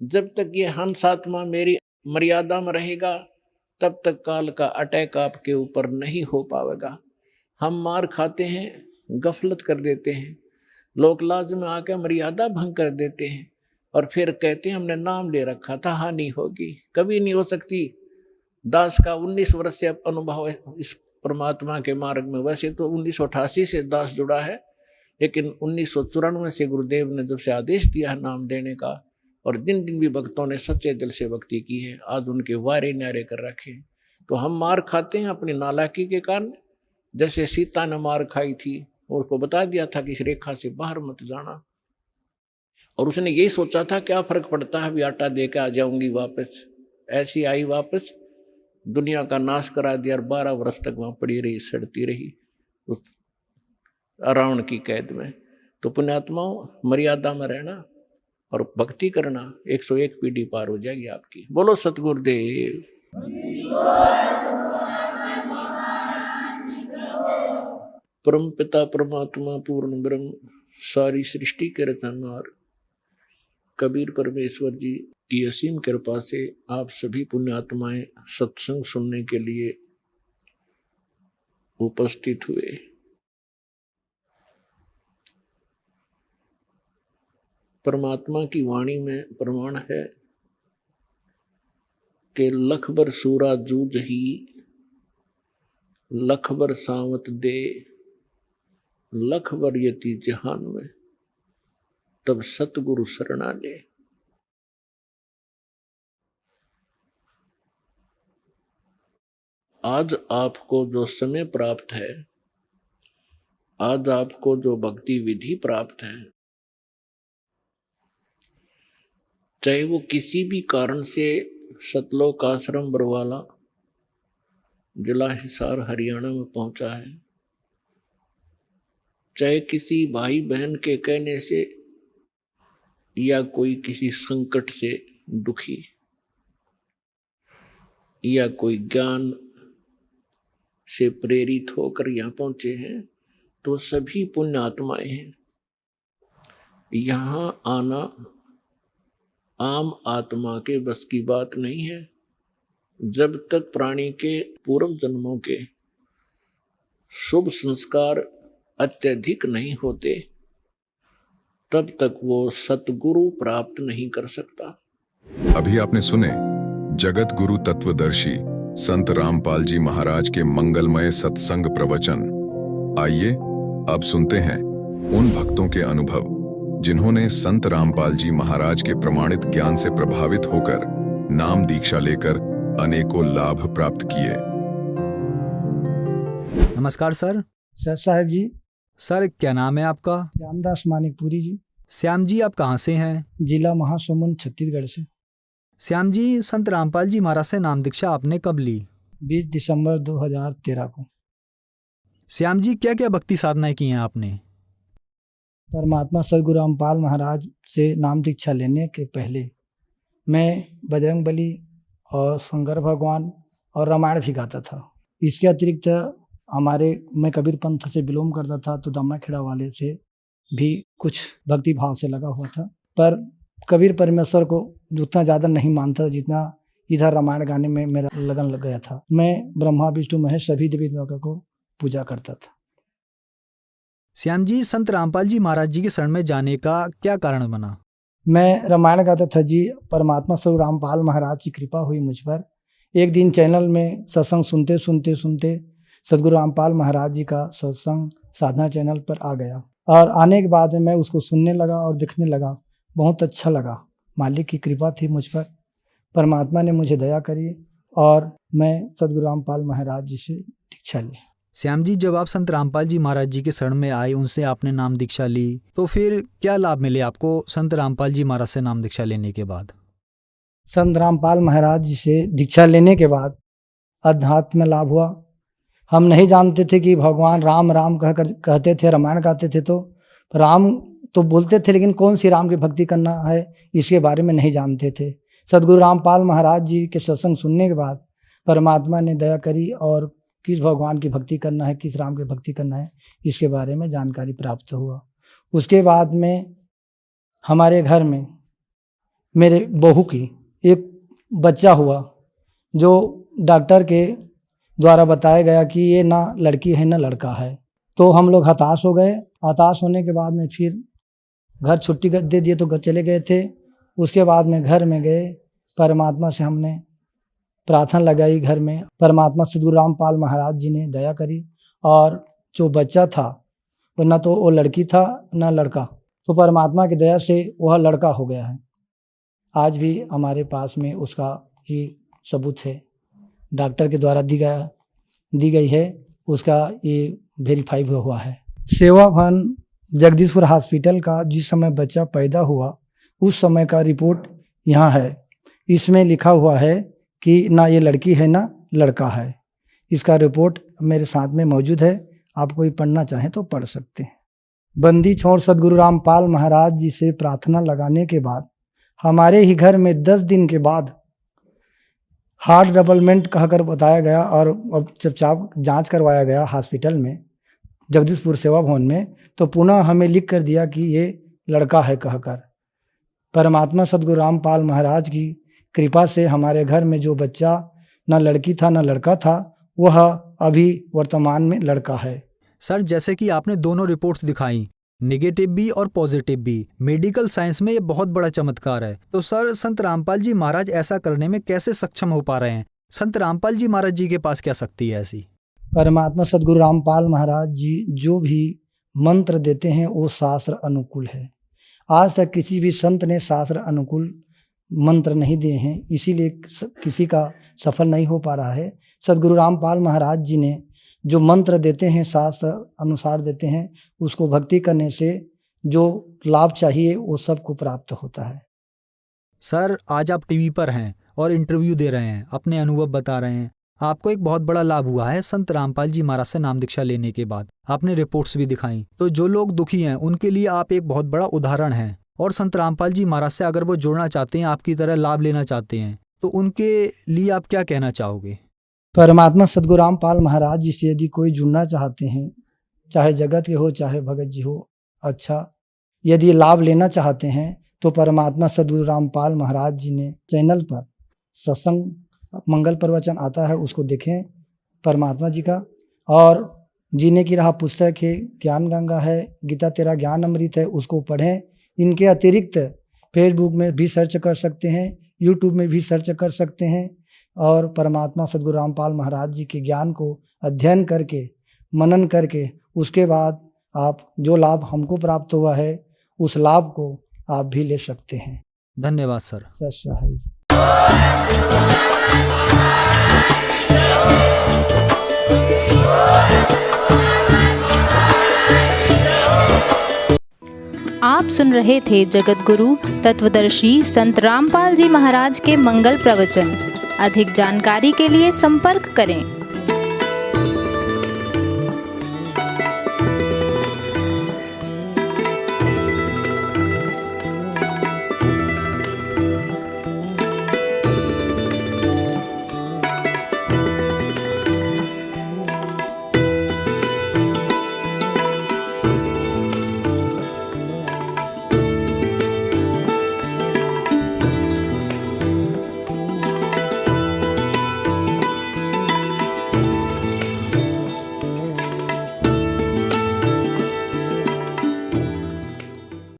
[SPEAKER 10] जब तक ये हंस आत्मा मेरी मर्यादा में रहेगा, तब तक काल का अटैक आपके ऊपर नहीं हो पाएगा। हम मार खाते हैं, गफलत कर देते हैं, लोक लाज में आकर मर्यादा भंग कर देते हैं, और फिर कहते हैं हमने नाम ले रखा था, हानि होगी। कभी नहीं हो सकती। दास का 19 वर्ष से अनुभव है इस परमात्मा के मार्ग में। वैसे तो 1988 से दास जुड़ा है, लेकिन 1994 से गुरुदेव ने जब से आदेश दिया है नाम देने का, और दिन दिन भी भक्तों ने सच्चे दिल से भक्ति की है, आज उनके वारे न्यारे कर रखे। तो हम मार खाते हैं अपनी नालायकी के कारण। जैसे सीता ने मार खाई थी, उसको बता दिया था कि इस रेखा से बाहर मत जाना, और उसने यही सोचा था क्या फर्क पड़ता है, अभी आटा दे के आ जाऊंगी वापस। ऐसी आई वापस, दुनिया का नाश करा दिया, और 12 वर्ष तक वहां पड़ी रही, सड़ती रही उस रावण की कैद में। तो पुण्यात्माओं, मर्यादा में रहना और भक्ति करना, 101 पीढ़ी पार हो जाएगी आपकी। बोलो सतगुरुदेव। परम पिता परमात्मा पूर्ण ब्रह्म, सारी सृष्टि के रचनहार कबीर परमेश्वर जी की असीम कृपा से आप सभी पुण्यात्माएं सत्संग सुनने के लिए उपस्थित हुए। परमात्मा की वाणी में प्रमाण है कि लख बर सूरा जूझ ही, लख बर सावत दे, लख बर यति जहान में, तब सतगुरु शरणा ले। आज आपको जो समय प्राप्त है, आज आपको जो भक्ति विधि प्राप्त है, चाहे वो किसी भी कारण से सतलोक आश्रम बरवाला जिला हिसार हरियाणा में पहुंचा है, चाहे किसी भाई बहन के कहने से या कोई किसी संकट से दुखी, या कोई ज्ञान से प्रेरित होकर यहाँ पहुंचे हैं, तो सभी पुण्य आत्माएं हैं। यहाँ आना आम आत्मा के बस की बात नहीं है। जब तक प्राणी के पूर्व जन्मों के शुभ संस्कार अत्यधिक नहीं होते, तब तक वो सतगुरु प्राप्त नहीं कर सकता।
[SPEAKER 1] अभी आपने सुने जगत गुरु तत्वदर्शी संत रामपाल जी महाराज के मंगलमय सत्संग प्रवचन। आइए अब सुनते हैं उन भक्तों के अनुभव जिन्होंने संत रामपाल जी महाराज के प्रमाणित ज्ञान से प्रभावित होकर नाम दीक्षा लेकर अनेकों लाभ प्राप्त किए।
[SPEAKER 11] नमस्कार सर।
[SPEAKER 12] सर साहब जी।
[SPEAKER 11] सर क्या नाम है आपका?
[SPEAKER 12] श्यामदास मानिकपुरी जी।
[SPEAKER 11] श्याम जी आप कहाँ से हैं?
[SPEAKER 12] जिला महासमुंद छत्तीसगढ़ से।
[SPEAKER 11] श्याम जी, संत रामपाल जी महाराज से नाम दीक्षा आपने कब ली?
[SPEAKER 12] 20 दिसंबर 2013 को।
[SPEAKER 11] श्याम जी, क्या क्या भक्ति साधनाएं की हैं आपने?
[SPEAKER 12] परमात्मा सदगुरु रामपाल महाराज से नाम दीक्षा लेने के पहले मैं बजरंग बली और शंकर भगवान और रामायण भी गाता था। इसके अतिरिक्त मैं कबीर पंथ से बिलोंग करता था, तो दम्मा खेड़ा वाले से भी कुछ भक्ति भाव से लगा हुआ था, पर कबीर परमेश्वर को उतना ज़्यादा नहीं मानता जितना इधर रामायण गाने में मेरा लगन लग गया था। मैं ब्रह्मा विष्णु महेश सभी देवी देवता को पूजा करता था।
[SPEAKER 11] श्याम जी, संत रामपाल जी महाराज जी के शरण में जाने का क्या कारण बना?
[SPEAKER 12] मैं रामायण गाता था जी। परमात्मा स्वरूप रामपाल महाराज की कृपा हुई मुझ पर। एक दिन चैनल में सत्संग सुनते सदगुरु रामपाल महाराज जी का सत्संग साधना चैनल पर आ गया। और आने के बाद में मैं उसको सुनने लगा और देखने लगा, बहुत अच्छा लगा। मालिक की कृपा थी मुझ पर, परमात्मा ने मुझे दया करी और मैं सदगुरु रामपाल महाराज जी से दीक्षा ली।
[SPEAKER 11] श्याम जी, जब आप संत रामपाल जी महाराज जी के शरण में आए, उनसे आपने नाम दीक्षा ली, तो फिर क्या लाभ मिले आपको संत रामपाल जी महाराज से नाम दीक्षा लेने के बाद?
[SPEAKER 12] संत रामपाल महाराज जी से दीक्षा लेने के बाद अध्यात्म में लाभ हुआ। हम नहीं जानते थे कि भगवान राम राम कहते थे, रामायण गाते थे तो राम तो बोलते थे, लेकिन कौन सी राम की भक्ति करना है इसके बारे में नहीं जानते थे। सदगुरु रामपाल महाराज जी के सत्संग सुनने के बाद परमात्मा ने दया करी और किस भगवान की भक्ति करना है, किस राम की भक्ति करना है, इसके बारे में जानकारी प्राप्त हुआ। उसके बाद में हमारे घर में मेरे बहू की एक बच्चा हुआ, जो डॉक्टर के द्वारा बताया गया कि ये ना लड़की है ना लड़का है। तो हम लोग हताश हो गए। हताश होने के बाद में फिर घर छुट्टी दे दिए तो घर चले गए थे। उसके बाद में घर में गए, परमात्मा से हमने प्रार्थना लगाई। घर में परमात्मा सदगुरु रामपाल महाराज जी ने दया करी और जो बच्चा था वो ना तो वो लड़की था ना लड़का, तो परमात्मा की दया से वह लड़का हो गया है। आज भी हमारे पास में उसका ही सबूत है, डॉक्टर के द्वारा दी गई है, उसका ये वेरीफाई हुआ है। सेवा वन जगदीशपुर हॉस्पिटल का जिस समय बच्चा पैदा हुआ उस समय का रिपोर्ट यहाँ है। इसमें लिखा हुआ है कि ना ये लड़की है ना लड़का है। इसका रिपोर्ट मेरे साथ में मौजूद है, आप कोई पढ़ना चाहें तो पढ़ सकते हैं। बंदी छोड़ सदगुरु रामपाल महाराज जी से प्रार्थना लगाने के बाद हमारे ही घर में 10 दिन के बाद हार्ट डेवलपमेंट कहकर बताया गया और अब जब जांच करवाया गया हॉस्पिटल में जगदीशपुर सेवा भवन में, तो पुनः हमें लिख कर दिया कि ये लड़का है कहकर। परमात्मा सदगुरु रामपाल महाराज की कृपा से हमारे घर में जो बच्चा ना लड़की था ना लड़का था, वह अभी वर्तमान में लड़का है।
[SPEAKER 11] सर, जैसे कि आपने दोनों रिपोर्ट्स दिखाई, नेगेटिव भी और पॉजिटिव भी, मेडिकल साइंस में ये बहुत बड़ा चमत्कार है। तो सर, संत रामपाल जी महाराज ऐसा करने में कैसे सक्षम हो पा रहे हैं? संत रामपाल जी महाराज जी के पास क्या शक्ति है ऐसी?
[SPEAKER 12] परमात्मा सदगुरु रामपाल महाराज जी जो भी मंत्र देते हैं वो शास्त्र अनुकूल है। आज तक किसी भी संत ने शास्त्र अनुकूल मंत्र नहीं दिए हैं, इसीलिए किसी का सफल नहीं हो पा रहा है। सदगुरु रामपाल महाराज जी ने जो मंत्र देते हैं शास्त्र अनुसार देते हैं, उसको भक्ति करने से जो लाभ चाहिए वो सबको प्राप्त होता है।
[SPEAKER 11] सर, आज आप टीवी पर हैं और इंटरव्यू दे रहे हैं, अपने अनुभव बता रहे हैं। आपको एक बहुत बड़ा लाभ हुआ है संत रामपाल जी महाराज से नाम दीक्षा लेने के बाद। आपने रिपोर्ट्स भी दिखाई, तो जो लोग दुखी हैं उनके लिए आप एक बहुत बड़ा उदाहरण हैं। और संत रामपाल जी महाराज से अगर वो जुड़ना चाहते हैं, आपकी तरह लाभ लेना चाहते हैं, तो उनके लिए आप क्या कहना चाहोगे?
[SPEAKER 12] परमात्मा सदगुरु रामपाल महाराज जी से यदि कोई जुड़ना चाहते हैं, चाहे जगत के हो चाहे भगत जी हो, अच्छा यदि लाभ लेना चाहते हैं तो परमात्मा सदगुरु रामपाल महाराज जी ने चैनल पर सत्संग मंगल प्रवचन आता है, उसको देखें परमात्मा जी का। और जीने की राह पुस्तक है, ज्ञान गंगा है, गीता तेरा ज्ञान अमृत है, उसको पढ़ें। इनके अतिरिक्त फेसबुक में भी सर्च कर सकते हैं, यूट्यूब में भी सर्च कर सकते हैं और परमात्मा सदगुरु रामपाल महाराज जी के ज्ञान को अध्ययन करके मनन करके उसके बाद आप जो लाभ हमको प्राप्त हुआ है उस लाभ को आप भी ले सकते हैं।
[SPEAKER 11] धन्यवाद सर।
[SPEAKER 12] सही।
[SPEAKER 13] आप सुन रहे थे जगत गुरु तत्वदर्शी संत रामपाल जी महाराज के मंगल प्रवचन। अधिक जानकारी के लिए संपर्क करें।